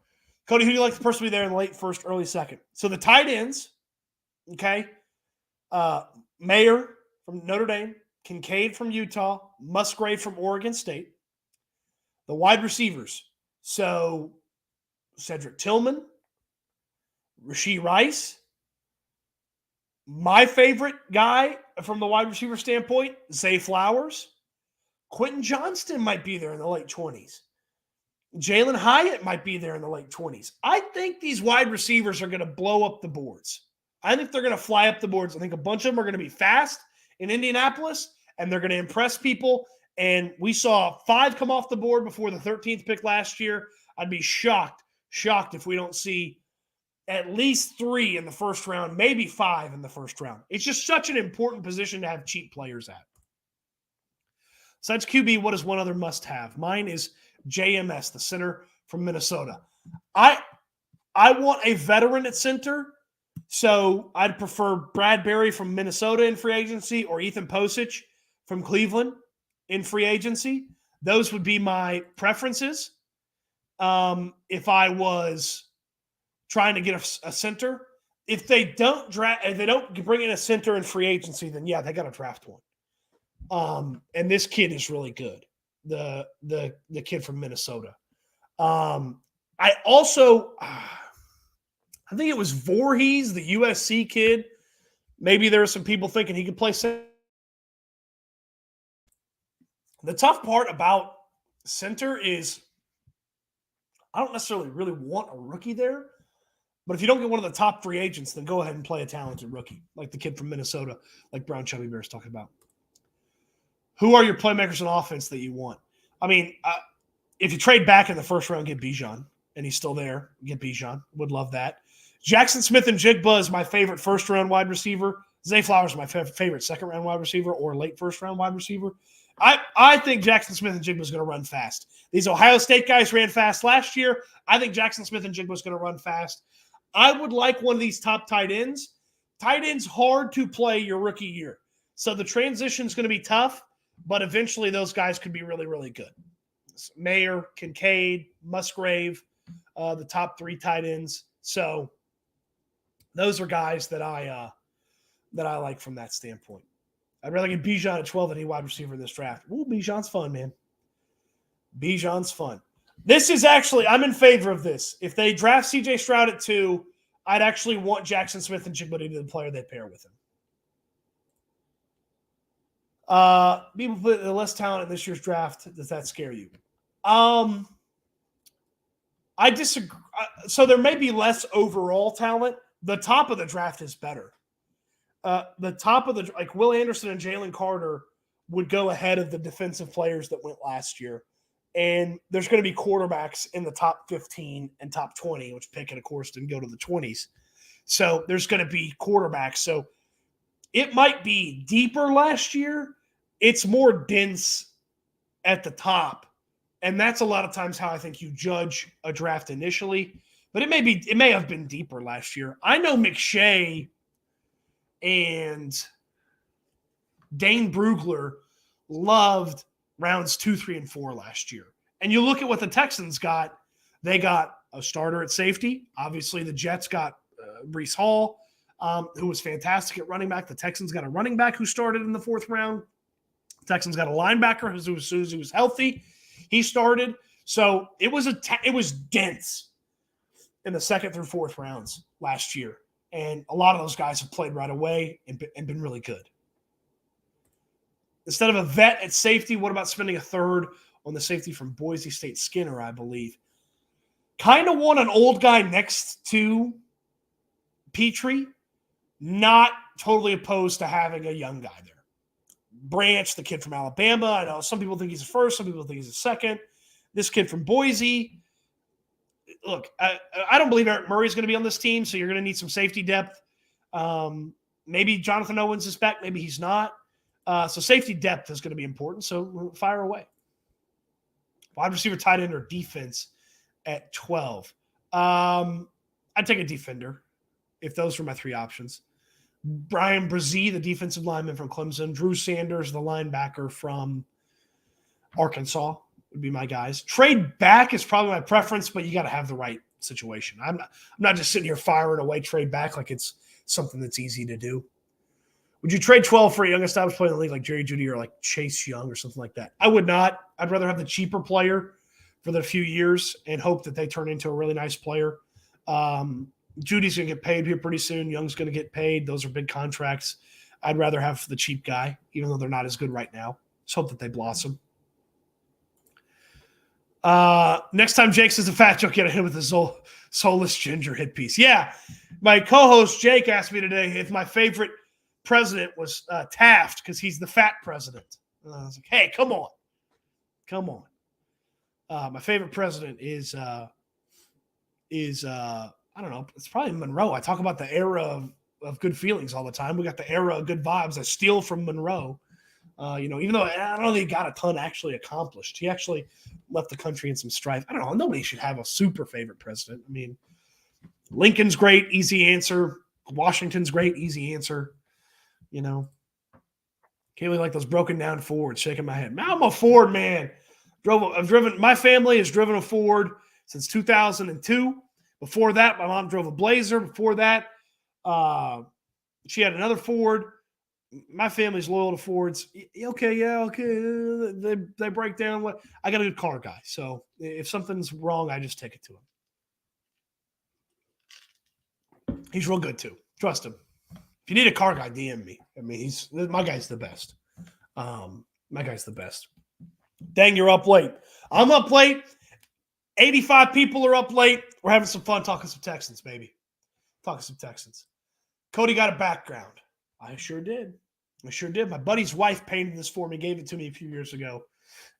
Cody, who do you like the person to be there in the late first, early second? So the tight ends, okay, Mayer from Notre Dame, Kincaid from Utah, Musgrave from Oregon State. The wide receivers, so Cedric Tillman, Rashee Rice. My favorite guy from the wide receiver standpoint, Zay Flowers. Quentin Johnston might be there in the late 20s. Jalen Hyatt might be there in the late 20s. I think these wide receivers are going to blow up the boards. I think they're going to fly up the boards. I think a bunch of them are going to be fast in Indianapolis, and they're going to impress people. And we saw 5 come off the board before the 13th pick last year. I'd be shocked if we don't see at least 3 in the first round, maybe 5 in the first round. It's just such an important position to have cheap players at. Besides QB, what is one other must-have? Mine is JMS, the center from Minnesota. I want a veteran at center, so I'd prefer Brad Berry from Minnesota in free agency or Ethan Posich from Cleveland in free agency. Those would be my preferences. If I was trying to get a center, if they don't bring in a center in free agency, then yeah, they got to draft one. And this kid is really good. The kid from Minnesota. I think it was Voorhees, the USC kid. Maybe there are some people thinking he could play center. The tough part about center is I don't necessarily really want a rookie there, but if you don't get one of the top free agents, then go ahead and play a talented rookie, like the kid from Minnesota, like Brown Chubby Bear is talking about. Who are your playmakers on offense that you want? I mean, if you trade back in the first round, get Bijan, and he's still there, get Bijan. Would love that. Jackson Smith and Jigba is my favorite first-round wide receiver. Zay Flowers is my favorite second-round wide receiver or late first-round wide receiver. I think Jackson Smith and Jigba is going to run fast. These Ohio State guys ran fast last year. I think Jackson Smith and Jigba is going to run fast. I would like one of these top tight ends. Tight ends hard to play your rookie year. So the transition is going to be tough, but eventually those guys could be really, really good. Mayer, Kincaid, Musgrave, the top 3 tight ends. So those are guys that I like from that standpoint. I'd rather get Bijan at 12 than any wide receiver in this draft. Ooh, Bijan's fun, man. Bijan's fun. This is actually, I'm in favor of this. If they draft C.J. Stroud at 2, I'd actually want Jackson Smith and Jigba to be the player they pair with him. People put less talent in this year's draft. Does that scare you? I disagree. So there may be less overall talent. The top of the draft is better. The top of like Will Anderson and Jalen Carter would go ahead of the defensive players that went last year. And there's going to be quarterbacks in the top 15 and top 20, which Pickett, of course, didn't go to the 20s. So there's going to be quarterbacks. So it might be deeper last year. It's more dense at the top. And that's a lot of times how I think you judge a draft initially. But it may have been deeper last year. I know McShay and Dane Brugler loved rounds 2, 3, and 4 last year. And you look at what the Texans got. They got a starter at safety. Obviously, the Jets got Breece Hall, who was fantastic at running back. The Texans got a running back who started in the 4th round. The Texans got a linebacker who was healthy. He started. So it was dense in the 2nd through 4th rounds last year. And a lot of those guys have played right away and been really good. Instead of a vet at safety, what about spending a 3rd on the safety from Boise State, Skinner, I believe? Kind of want an old guy next to Petrie. Not totally opposed to having a young guy there. Branch, the kid from Alabama. I know some people think he's a 1st. Some people think he's a 2nd. This kid from Boise. Look, I don't believe Eric Murray's going to be on this team, so you're going to need some safety depth. Maybe Jonathan Owens is back. Maybe he's not. So safety depth is going to be important, so fire away. Wide receiver, tight end, or defense at 12. I'd take a defender if those were my 3 options. Brian Brzee, the defensive lineman from Clemson. Drew Sanders, the linebacker from Arkansas, would be my guys. Trade back is probably my preference, but you got to have the right situation. I'm not just sitting here firing away trade back like it's something that's easy to do. Would you trade 12 for a young established player in the league like Jerry Jeudy or like Chase Young or something like that? I would not. I'd rather have the cheaper player for the few years and hope that they turn into a really nice player. Judy's going to get paid here pretty soon. Young's going to get paid. Those are big contracts. I'd rather have the cheap guy, even though they're not as good right now. Let's hope that they blossom. Next time Jake says a fat joke, get a hit with a soulless ginger hit piece. Yeah, my co-host Jake asked me today if my favorite president was Taft because he's the fat president. I was like, hey, come on. My favorite president is I don't know. It's probably Monroe. I talk about the era of good feelings all the time. We got the era of good vibes. I steal from Monroe. Even though I don't think he got a ton actually accomplished. He actually left the country in some strife. I don't know. Nobody should have a super favorite president. I mean, Lincoln's great, easy answer. Washington's great, easy answer. Can't really like those broken down Fords, shaking my head. I'm a Ford man. My family has driven a Ford since 2002. Before that, my mom drove a Blazer. Before that, she had another Ford. My family's loyal to Fords. Okay. They break down. I got a good car guy. So if something's wrong, I just take it to him. He's real good too. Trust him. If you need a car guy, DM me. I mean, my guy's the best. Dang, you're up late. I'm up late. 85 people are up late. We're having some fun talking some Texans, baby. Cody got a background. I sure did. My buddy's wife painted this for me, gave it to me a few years ago,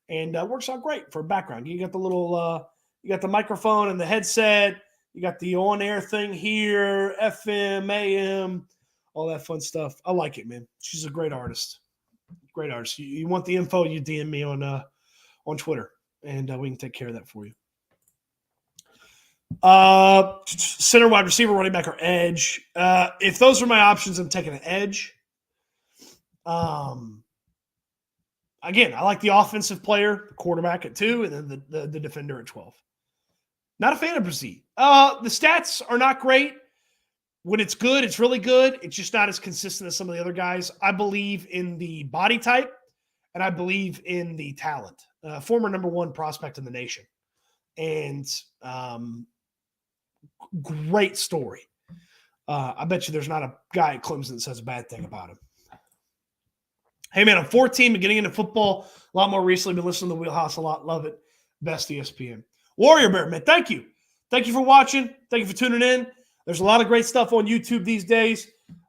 and works out great for a background. You got the little, you got the microphone and the headset. You got the on-air thing here, FM, AM, all that fun stuff. I like it, man. She's a great artist. You want the info, you DM me on Twitter, and we can take care of that for you. Center, wide receiver, running back, or edge. If those are my options, I'm taking an edge. Again, I like the offensive player, quarterback at 2, and then the defender at 12. Not a fan of Brzee. The stats are not great. When it's good, it's really good. It's just not as consistent as some of the other guys. I believe in the body type, and I believe in the talent. Former number 1 prospect in the nation. And great story. I bet you there's not a guy at Clemson that says a bad thing about him. Hey, man, I'm 14, been getting into football a lot more recently. Been listening to the Wheelhouse a lot. Love it. Best ESPN. Warrior Bear, man, thank you. Thank you for watching. Thank you for tuning in. There's a lot of great stuff on YouTube these days.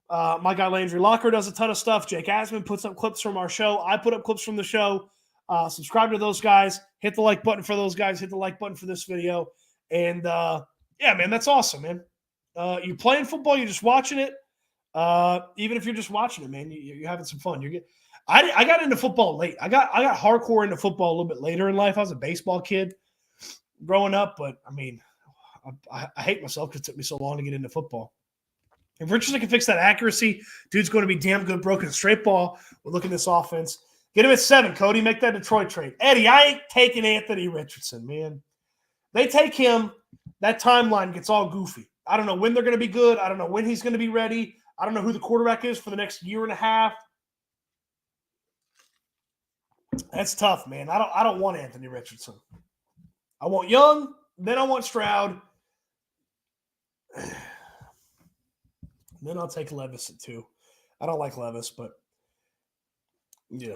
My guy Landry Locker does a ton of stuff. Jake Asman puts up clips from our show. I put up clips from the show. Subscribe to those guys. Hit the like button for those guys. Hit the like button for this video. And, yeah, man, that's awesome, man. You're playing football. You're just watching it. Even if you're just watching it, man, you're having some fun. I got into football late. I got hardcore into football a little bit later in life. I was a baseball kid growing up, but, I mean, I hate myself because it took me so long to get into football. If Richardson can fix that accuracy, dude's going to be damn good broken straight ball. We're looking at this offense. Get him at 7, Cody. Make that Detroit trade. Eddie, I ain't taking Anthony Richardson, man. They take him, that timeline gets all goofy. I don't know when they're going to be good. I don't know when he's going to be ready. I don't know who the quarterback is for the next year and a half. That's tough, man. I don't want Anthony Richardson. I want Young, then I want Stroud. Then I'll take Levis at 2. I don't like Levis, but yeah.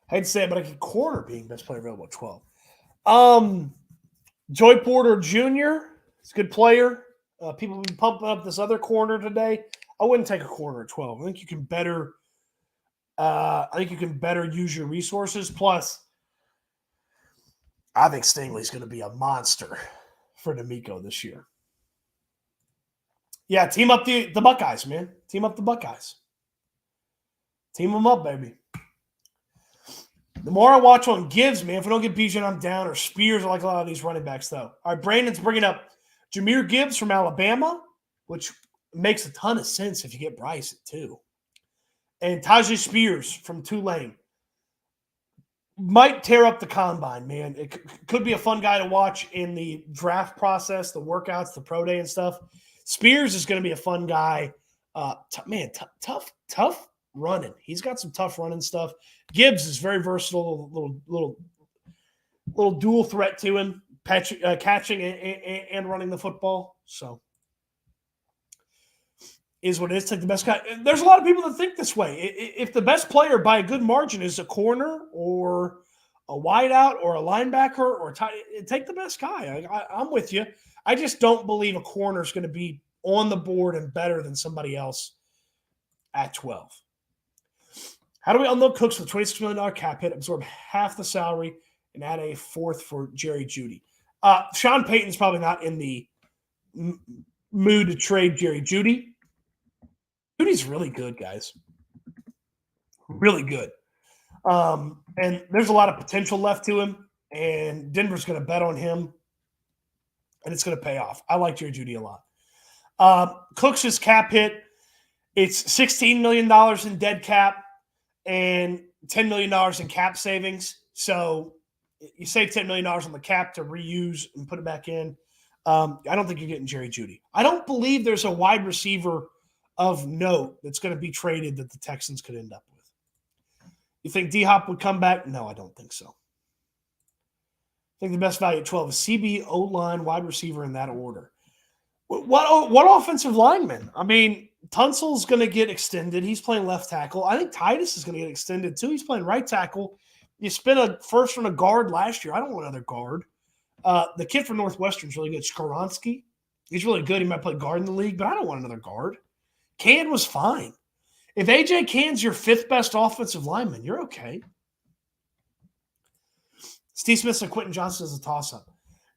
I hate to say it, but I get corner being best player available at 12. Joy Porter Jr. is a good player. People have been pumping up this other corner today. I wouldn't take a corner at 12. I think you can better use your resources. Plus, I think Stingley's going to be a monster for DeMeco this year. Yeah, team up the Buckeyes, man. Team up the Buckeyes. Team them up, baby. The more I watch on Gibbs, man, if we don't get Bijan, I'm down. Or Spears, I like a lot of these running backs, though. All right, Brandon's bringing up Jahmyr Gibbs from Alabama, which makes a ton of sense if you get Bryce at 2. And Tajay Spears from Tulane. Might tear up the combine, man. It could be a fun guy to watch in the draft process, the workouts, the pro day and stuff. Spears is going to be a fun guy. Tough running. He's got some tough running stuff. Gibbs is very versatile, little dual threat to him, catching and running the football. So is what it is. Take the best guy. There's a lot of people that think this way. If the best player by a good margin is a corner or a wideout or a linebacker or take the best guy. I'm with you. I just don't believe a corner is going to be on the board and better than somebody else at 12. How do we unload Cooks with a $26 million cap hit, absorb half the salary, and add a 4th for Jerry Jeudy? Sean Payton's probably not in the mood to trade Jerry Jeudy. Jeudy's really good, guys. Really good. And there's a lot of potential left to him, and Denver's going to bet on him, and it's going to pay off. I like Jerry Jeudy a lot. Cooks' cap hit, it's $16 million in dead cap and $10 million in cap savings. So you save $10 million on the cap to reuse and put it back in. I don't think you're getting Jerry Jeudy. I don't believe there's a wide receiver of note that's going to be traded that the Texans could end up with. You think D-Hop would come back? No, I don't think so. I think the best value at 12 is CB, O-line, wide receiver in that order. What offensive lineman? I mean, Tunsil's going to get extended. He's playing left tackle. I think Titus is going to get extended too. He's playing right tackle. You spent a first on a guard last year. I don't want another guard. The kid from Northwestern's really good, Skoronski. He's really good. He might play guard in the league, but I don't want another guard. Can was fine. If A.J. Can's your 5th best offensive lineman, you're okay. Steve Smith and Quentin Johnston is a toss-up.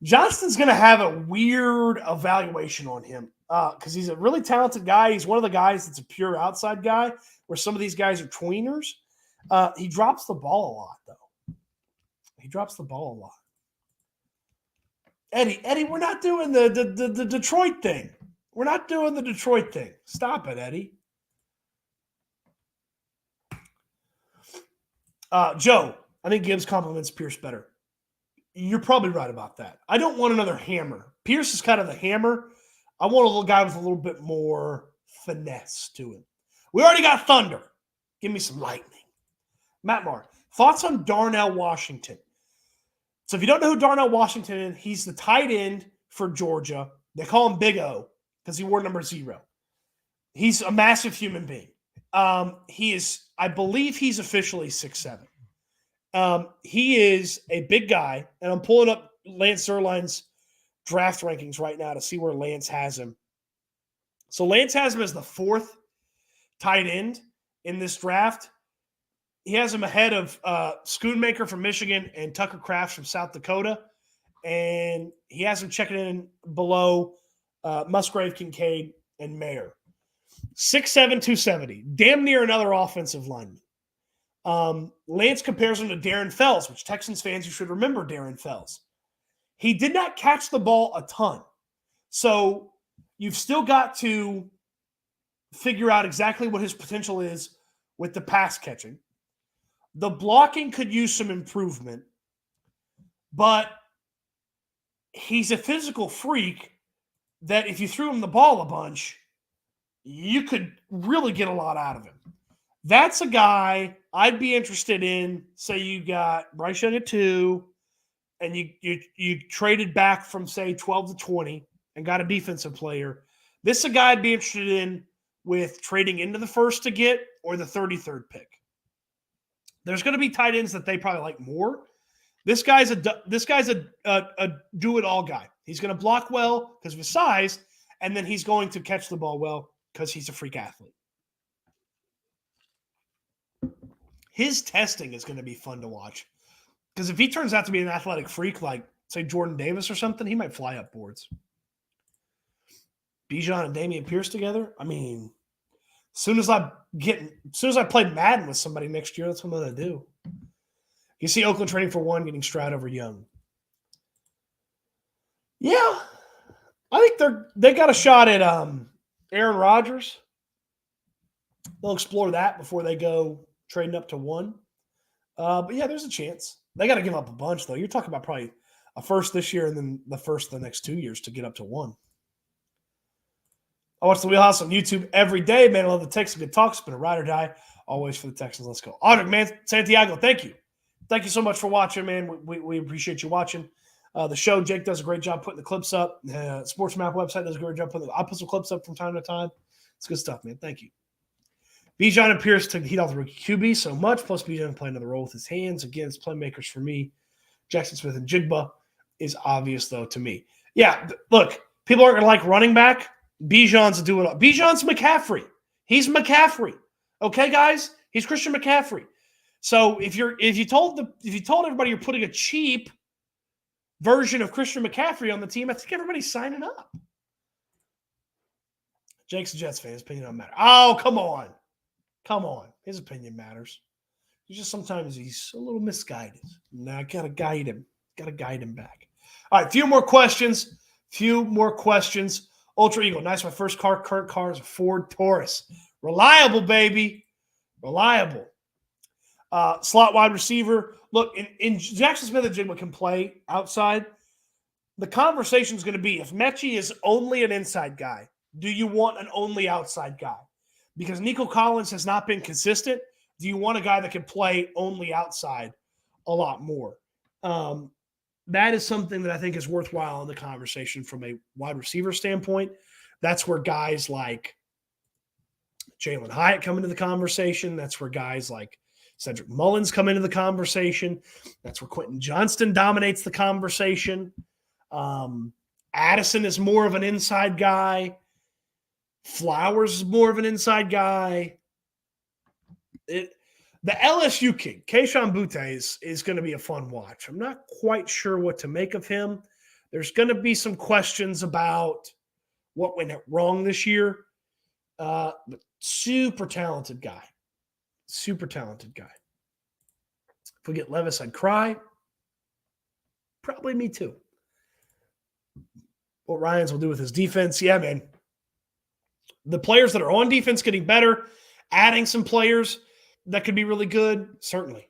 Johnston's going to have a weird evaluation on him because he's a really talented guy. He's one of the guys that's a pure outside guy, where some of these guys are tweeners. He drops the ball a lot, though. He drops the ball a lot. Eddie, we're not doing the Detroit thing. We're not doing the Detroit thing. Stop it, Eddie. Joe, I think Gibbs compliments Pierce better. You're probably right about that. I don't want another hammer. Pierce is kind of the hammer. I want a little guy with a little bit more finesse to him. We already got thunder. Give me some lightning. Matt Marr, thoughts on Darnell Washington? So if you don't know who Darnell Washington is, he's the tight end for Georgia. They call him Big O because he wore number 0. He's a massive human being. I believe he's officially 6'7". He is a big guy, and I'm pulling up Lance Zierlein's draft rankings right now to see where Lance has him. So Lance has him as the 4th tight end in this draft. He has him ahead of Schoonmaker from Michigan and Tucker Kraft from South Dakota. And he has him checking in below Musgrave, Kincaid, and Mayer. 6'7", 270. Damn near another offensive lineman. Lance compares him to Darren Fells, which Texans fans, you should remember Darren Fells. He did not catch the ball a ton. So you've still got to figure out exactly what his potential is with the pass catching. The blocking could use some improvement, but he's a physical freak that if you threw him the ball a bunch, you could really get a lot out of him. That's a guy I'd be interested in. Say you got Bryce Young at 2, and you traded back from, say, 12 to 20 and got a defensive player. This is a guy I'd be interested in with trading into the first to get or the 33rd pick. There's going to be tight ends that they probably like more. This guy's a do-it-all guy. He's going to block well because of his size, and then he's going to catch the ball well because he's a freak athlete. His testing is going to be fun to watch because if he turns out to be an athletic freak like, say, Jordan Davis or something, he might fly up boards. Bijan and Dameon Pierce together, I mean, as soon as I play Madden with somebody next year, that's what I'm going to do. You see Oakland trading for 1, getting Stroud over Young. Yeah, I think they got a shot at Aaron Rodgers. They'll explore that before they go trading up to 1. But yeah, there's a chance. They got to give up a bunch, though. You're talking about probably a first this year and then the first the next 2 years to get up to 1. I watch the Wheelhouse on YouTube every day, man. I love the Texans. Good talk. It's been a ride or die. Always for the Texans. Let's go. Audric, man. Santiago, thank you. Thank you so much for watching, man. We appreciate you watching the show. Jake does a great job putting the clips up. Sports Map website does a great job putting I'll put some clips up from time to time. It's good stuff, man. Thank you. Bijan and Pierce took the heat off the rookie QB so much. Plus, Bijan playing another role with his hands. Again, it's playmakers for me. Jackson Smith and Jigba is obvious, though, to me. Yeah, look, people aren't going to like running back. Bijan's a do-it-all. Bijan's McCaffrey. He's McCaffrey. Okay, guys? He's Christian McCaffrey. So if you told everybody you're putting a cheap version of Christian McCaffrey on the team, I think everybody's signing up. Jake's a Jets fan. His opinion don't matter. Oh, come on. Come on. His opinion matters. Sometimes he's a little misguided. Now I gotta guide him. Gotta guide him back. All right, few more questions. Ultra Eagle. Nice. My first car, current car, is a Ford Taurus. Reliable, baby. Reliable. Slot wide receiver. Look, in Jackson Smith and Jigba can play outside. The conversation is going to be, if Mechie is only an inside guy, do you want an only outside guy? Because Nico Collins has not been consistent. Do you want a guy that can play only outside a lot more? That is something that I think is worthwhile in the conversation from a wide receiver standpoint. That's where guys like Jalen Hyatt come into the conversation. That's where guys like Cedric Mullins come into the conversation. That's where Quentin Johnston dominates the conversation. Addison is more of an inside guy. Flowers is more of an inside guy. The LSU kid, Kayshon Boutte, is going to be a fun watch. I'm not quite sure what to make of him. There's going to be some questions about what went wrong this year. But super talented guy. Super talented guy. If we get Levis, I'd cry. Probably me too. What Ryans will do with his defense. Yeah, man. The players that are on defense getting better, adding some players that could be really good, certainly.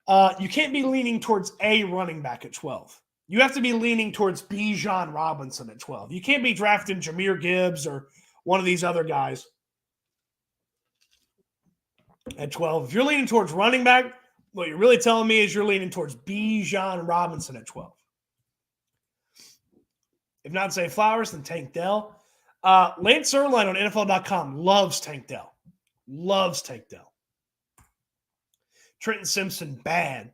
You can't be leaning towards a running back at 12. You have to be leaning towards Bijan Robinson at 12. You can't be drafting Jahmyr Gibbs or one of these other guys at 12. If you're leaning towards running back, what you're really telling me is you're leaning towards Bijan Robinson at 12. If not Zay Flowers, then Tank Dell. Lance Erline on NFL.com loves Tank Dell. Loves Tank Dell. Trenton Simpson, bad.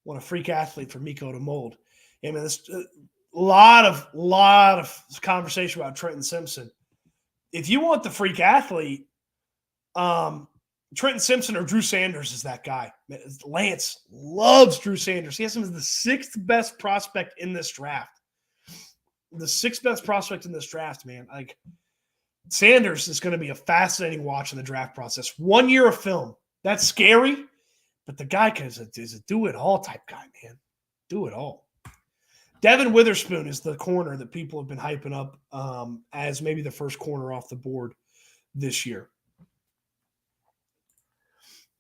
Want a freak athlete for Miko to mold. Yeah, man, there's a lot of conversation about Trenton Simpson. If you want the freak athlete, Trenton Simpson or Drew Sanders is that guy. Lance loves Drew Sanders. He has him as the 6th best prospect in this draft. The 6th best prospect in this draft, man. Like, Sanders is going to be a fascinating watch in the draft process. 1 year of film. That's scary, but the guy is a do-it-all type guy, man. Do it all. Devin Witherspoon is the corner that people have been hyping up as maybe the first corner off the board this year.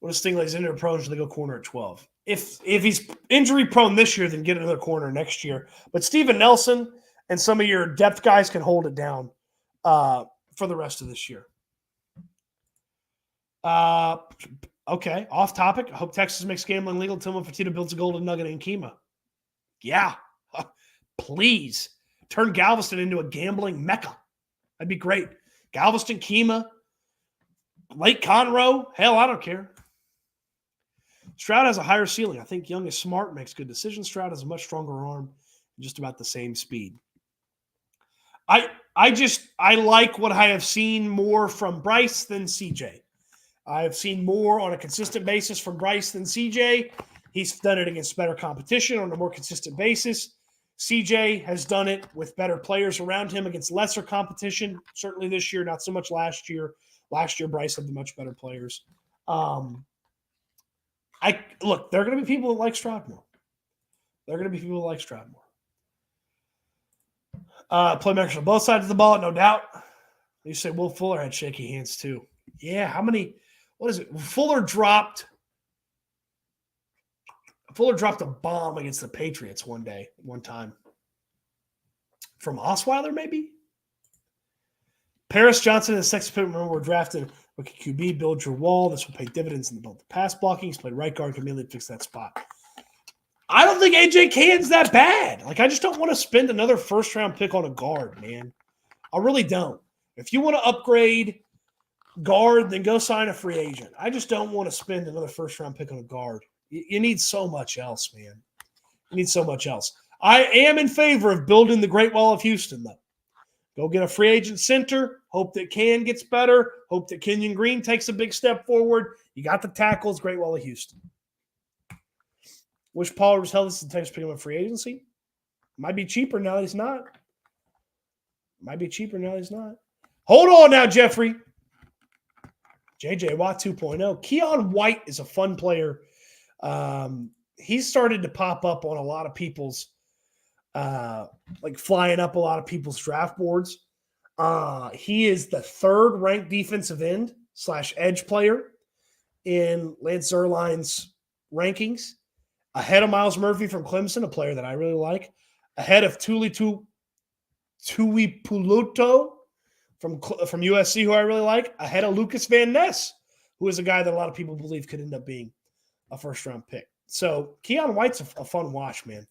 What if Stingley's injury prone? Should they go corner at 12? If he's injury prone this year, then get another corner next year. But Steven Nelson and some of your depth guys can hold it down for the rest of this year. Okay, off topic. I hope Texas makes gambling legal. Tillman Fertitta builds a golden nugget in Kima. Yeah, please turn Galveston into a gambling mecca. That'd be great. Galveston, Kima, Lake Conroe. Hell, I don't care. Stroud has a higher ceiling. I think Young is smart, makes good decisions. Stroud has a much stronger arm, just about the same speed. I like what I have seen more from Bryce than CJ. I've seen more on a consistent basis from Bryce than CJ. He's done it against better competition on a more consistent basis. CJ has done it with better players around him against lesser competition. Certainly this year, not so much last year. Last year, Bryce had the much better players. Look, there are going to be people that like Stroud more. Playmakers on both sides of the ball, no doubt. You say Will Fuller had shaky hands too. Yeah, how many? What is it? Fuller dropped a bomb against the Patriots one time. From Osweiler, maybe? Paris Johnson and the Texas pick, remember, were drafted rookie QB, build your wall. This will pay dividends in the pass blocking. He's played right guard, can immediately fix that spot. I don't think AJ Cann's that bad. I just don't want to spend another first-round pick on a guard, man. I really don't. If you want to upgrade guard, then go sign a free agent. I just don't want to spend another first-round pick on a guard. You need so much else, man. You need so much else. I am in favor of building the Great Wall of Houston, though. Go get a free agent center. Hope that Can gets better. Hope that Kenyon Green takes a big step forward. You got the tackles, Great Wall of Houston. Wish Paul was held this the Texas pick him up free agency. Might be cheaper now that he's not. Hold on now, Jeffrey. J.J. Watt 2.0. Keon White is a fun player. He's started to pop up on a lot of people's flying up a lot of people's draft boards. He is the third-ranked defensive end / edge player in Lance Zierlein's rankings, ahead of Miles Murphy from Clemson, a player that I really like, ahead of Tuipulotu from USC, who I really like, ahead of Lucas Van Ness, who is a guy that a lot of people believe could end up being a first-round pick. So Keon White's a fun watch, man.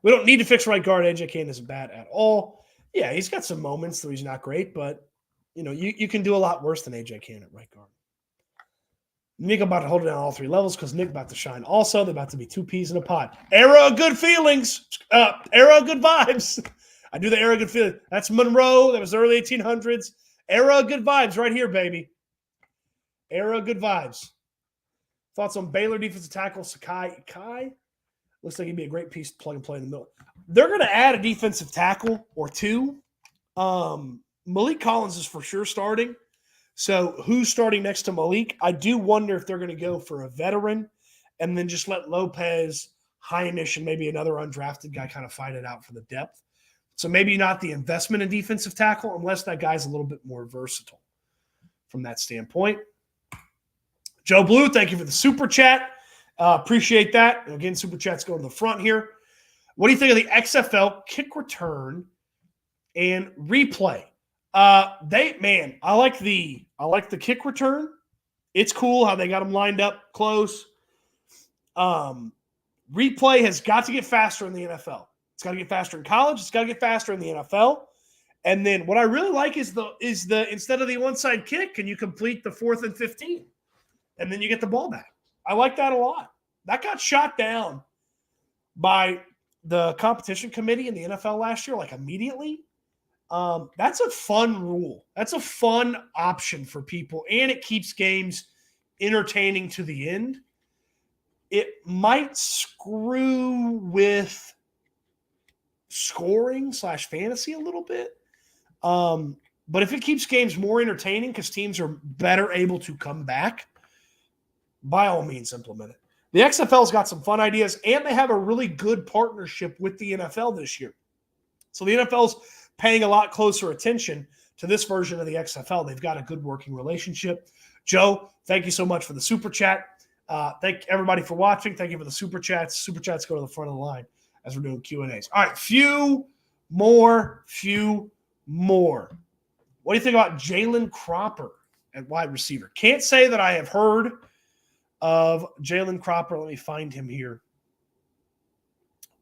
We don't need to fix right guard. AJ Cann isn't bad at all. Yeah, he's got some moments, though he's not great, but you can do a lot worse than AJ Cann at right guard. Nick about to hold it down all three levels because Nick about to shine also. They're about to be two peas in a pod. Era of good feelings. Era of good vibes. I do the era of good feelings. That's Monroe. That was the early 1800s. Era of good vibes right here, baby. Era of good vibes. Thoughts on Baylor defensive tackle Sakai Kai? Looks like he'd be a great piece to plug and play in the middle. They're going to add a defensive tackle or two. Malik Collins is for sure starting. So who's starting next to Malik? I do wonder if they're going to go for a veteran and then just let Lopez, Heinisch, and maybe another undrafted guy kind of fight it out for the depth. So maybe not the investment in defensive tackle unless that guy's a little bit more versatile from that standpoint. Joe Blue, thank you for the super chat. Appreciate that. And again, super chats go to the front here. What do you think of the XFL kick return and replay? I like the kick return. It's cool how they got them lined up close. Replay has got to get faster in the NFL. It's got to get faster in college. It's got to get faster in the NFL. And then what I really like is the instead of the onside kick, can you complete the 4th and 15? And then you get the ball back. I like that a lot. That got shot down by the competition committee in the NFL last year, immediately. That's a fun rule. That's a fun option for people, and it keeps games entertaining to the end. It might screw with scoring / fantasy a little bit. But if it keeps games more entertaining because teams are better able to come back, by all means, implement it. The XFL's got some fun ideas, and they have a really good partnership with the NFL this year. So the NFL's paying a lot closer attention to this version of the XFL. They've got a good working relationship. Joe, thank you so much for the super chat. Thank everybody for watching. Thank you for the super chats. Super chats go to the front of the line as we're doing Q&As. All right, few more. What do you think about Jalen Cropper at wide receiver? Can't say that I have heard of Jalen Cropper. Let me find him here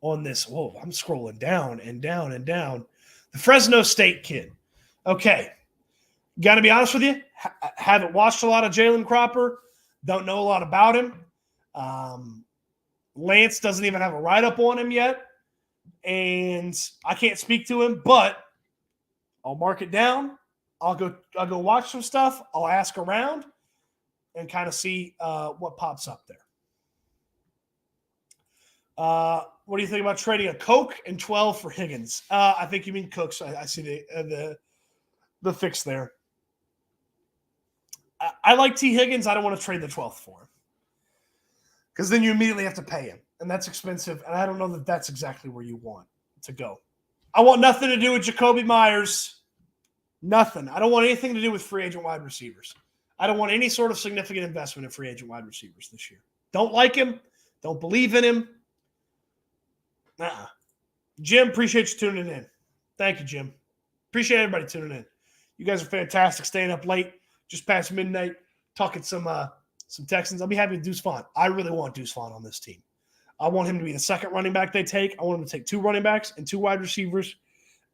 on this. Whoa, I'm scrolling down and down and down. The Fresno State kid. Okay. Got to be honest with you. Haven't watched a lot of Jalen Cropper. Don't know a lot about him. Lance doesn't even have a write-up on him yet. And I can't speak to him, but I'll mark it down. I'll go watch some stuff. I'll ask around and kind of see what pops up there. What do you think about trading a Coke and 12 for Higgins? I think you mean Cooks. I see the fix there. I like T. Higgins. I don't want to trade the 12th for him because then you immediately have to pay him, and that's expensive, and I don't know that that's exactly where you want to go. I want nothing to do with Jacoby Myers. Nothing. I don't want anything to do with free agent wide receivers. I don't want any sort of significant investment in free agent wide receivers this year. Don't like him. Don't believe in him. Jim, appreciate you tuning in. Thank you, Jim. Appreciate everybody tuning in. You guys are fantastic, staying up late, just past midnight, talking some Texans. I'll be happy with Deuce Vaughn. I really want Deuce Vaughn on this team. I want him to be the second running back they take. I want him to take 2 running backs and 2 wide receivers,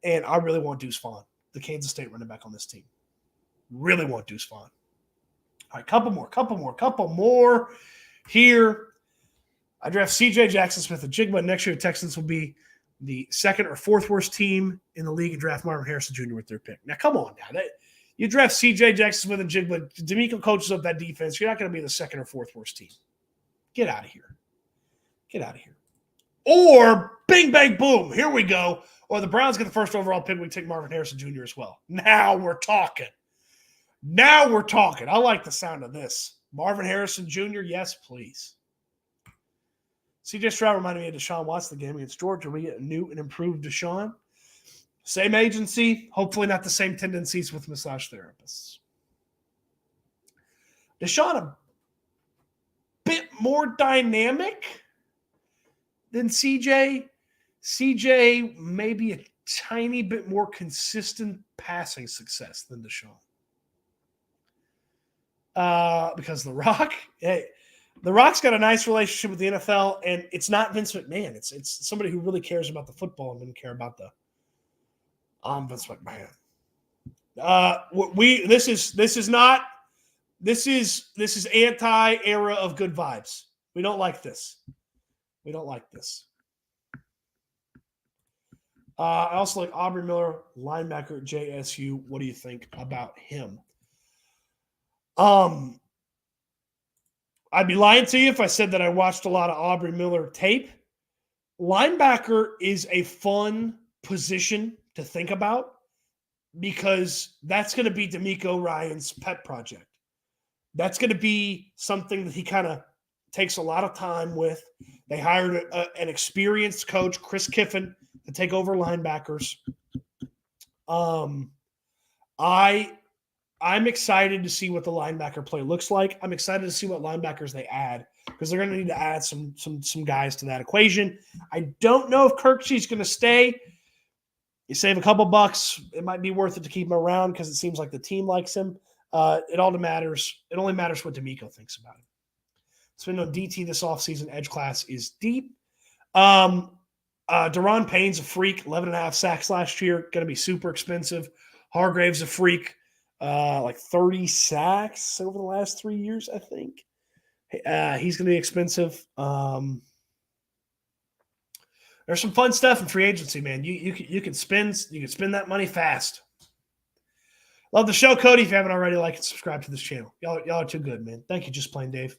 and I really want Deuce Vaughn, the Kansas State running back on this team. Really want Deuce Vaughn. All right, couple more here. I draft C.J. Jackson-Smith and Jigba. Next year, the Texans will be the 2nd or 4th worst team in the league and draft Marvin Harrison Jr. with their pick. Now, come on now. You draft C.J. Jackson-Smith and Jigba. DeMeco coaches up that defense. You're not going to be the 2nd or 4th worst team. Get out of here. Or, bing, bang, boom. Here we go. Or the Browns get the 1st overall pick. We take Marvin Harrison Jr. as well. Now we're talking. I like the sound of this. Marvin Harrison Jr., yes, please. C.J. Stroud reminded me of Deshaun Watson, the game against Georgia. We get a new and improved Deshaun. Same agency, hopefully not the same tendencies with massage therapists. Deshaun a bit more dynamic than CJ. CJ maybe a tiny bit more consistent passing success than Deshaun. Because The Rock, The Rock's got a nice relationship with the NFL, and it's not Vince McMahon. It's somebody who really cares about the football and doesn't care about the Vince McMahon. This is anti-era of good vibes. We don't like this. I also like Aubrey Miller, linebacker at JSU. What do you think about him? I'd be lying to you if I said that I watched a lot of Aubrey Miller tape. Linebacker is a fun position to think about because that's going to be DeMeco Ryan's pet project. That's going to be something that he kind of takes a lot of time with. They hired an experienced coach, Chris Kiffin, to take over linebackers. I'm excited to see what the linebacker play looks like. I'm excited to see what linebackers they add because they're going to need to add some guys to that equation. I don't know if Kirksey's going to stay. You save a couple bucks, it might be worth it to keep him around because it seems like the team likes him. It only matters what DeMeco thinks about him. Spend on DT this offseason. Edge class is deep. Daron Payne's a freak. 11.5 sacks last year. Going to be super expensive. Hargrave's a freak. Like 30 sacks over the last 3 years, I think. He's going to be expensive. There's some fun stuff in free agency, man. You can spend that money fast. Love the show, Cody. If you haven't already, like and subscribe to this channel. Y'all are too good, man. Thank you, Just Plain Dave.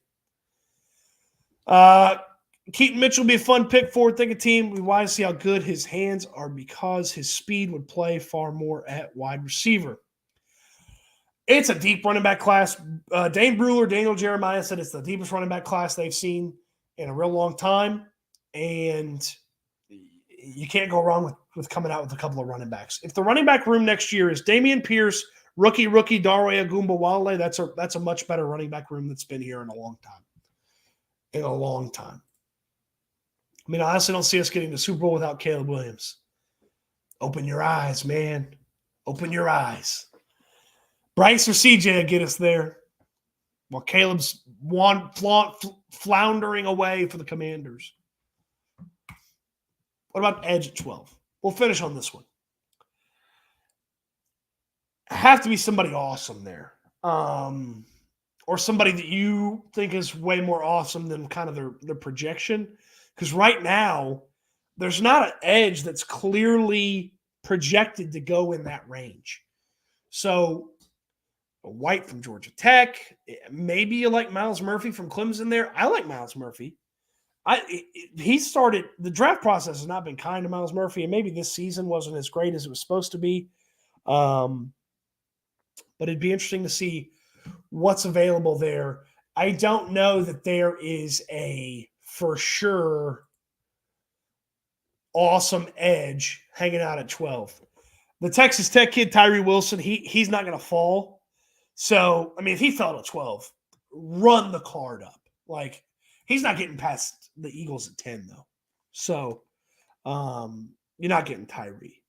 Keaton Mitchell will be a fun pick, forward-thinking team. We want to see how good his hands are because his speed would play far more at wide receiver. It's a deep running back class. Dane Brewer, Daniel Jeremiah said it's the deepest running back class they've seen in a real long time. And you can't go wrong with coming out with a couple of running backs. If the running back room next year is Dameon Pierce, Rookie Darway Agumba-Wale, that's a much better running back room that's been here in a long time. In a long time. I mean, I honestly don't see us getting the Super Bowl without Caleb Williams. Open your eyes, man. Open your eyes. Bryce or CJ will get us there, while Caleb's floundering away for the Commanders. What about edge at 12? We'll finish on this one. Have to be somebody awesome there. Or somebody that you think is way more awesome than kind of their projection. Because right now, there's not an edge that's clearly projected to go in that range. So, White from Georgia Tech. Maybe you like Miles Murphy from Clemson there. I like Miles Murphy. The draft process has not been kind to Miles Murphy, and maybe this season wasn't as great as it was supposed to be. But it'd be interesting to see what's available there. I don't know that there is a for sure awesome edge hanging out at 12. The Texas Tech kid, Tyree Wilson, he's not going to fall. So, I mean, if he fell to 12, run the card up. Like, he's not getting past the Eagles at 10, though. So, you're not getting Tyree.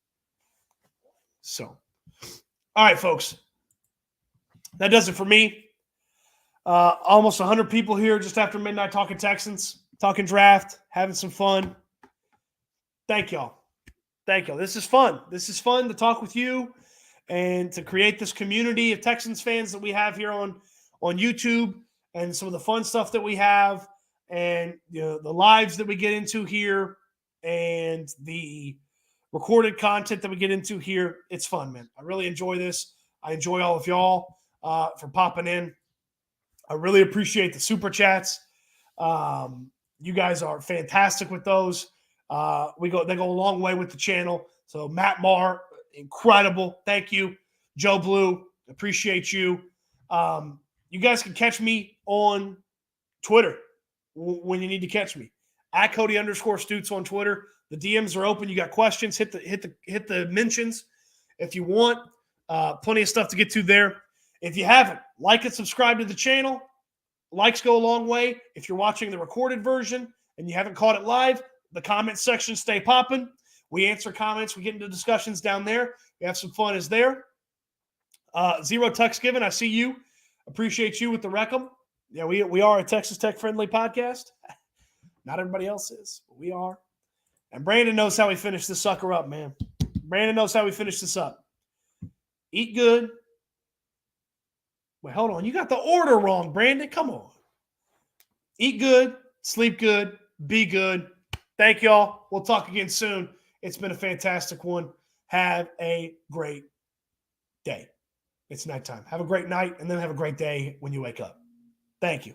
So, all right, folks. That does it for me. Almost 100 people here just after midnight talking Texans, talking draft, having some fun. Thank y'all. Thank y'all. This is fun. This is fun to talk with you and to create this community of Texans fans that we have here on YouTube, and some of the fun stuff that we have, and the lives that we get into here, and the recorded content that we get into here. It's fun, man. I really enjoy this. I enjoy all of y'all for popping in. I really appreciate the super chats. You guys are fantastic with those. They go a long way with the channel. So Matt Marr, incredible. Thank you. Joe Blue, appreciate you. You guys can catch me on Twitter when you need to catch me. At Cody_Stutes on Twitter. The DMs are open. You got questions, hit the mentions if you want. Plenty of stuff to get to there. If you haven't, like and subscribe to the channel. Likes go a long way. If you're watching the recorded version and you haven't caught it live, the comment section stay popping. We answer comments. We get into discussions down there. We have some fun is there. Zero Tucks Given, I see you. Appreciate you with the Reckham. Yeah, we are a Texas Tech friendly podcast. Not everybody else is, but we are. And Brandon knows how we finish this sucker up, man. Brandon knows how we finish this up. Eat good. Wait, hold on. You got the order wrong, Brandon. Come on. Eat good, sleep good, be good. Thank y'all. We'll talk again soon. It's been a fantastic one. Have a great day. It's nighttime. Have a great night, and then have a great day when you wake up. Thank you.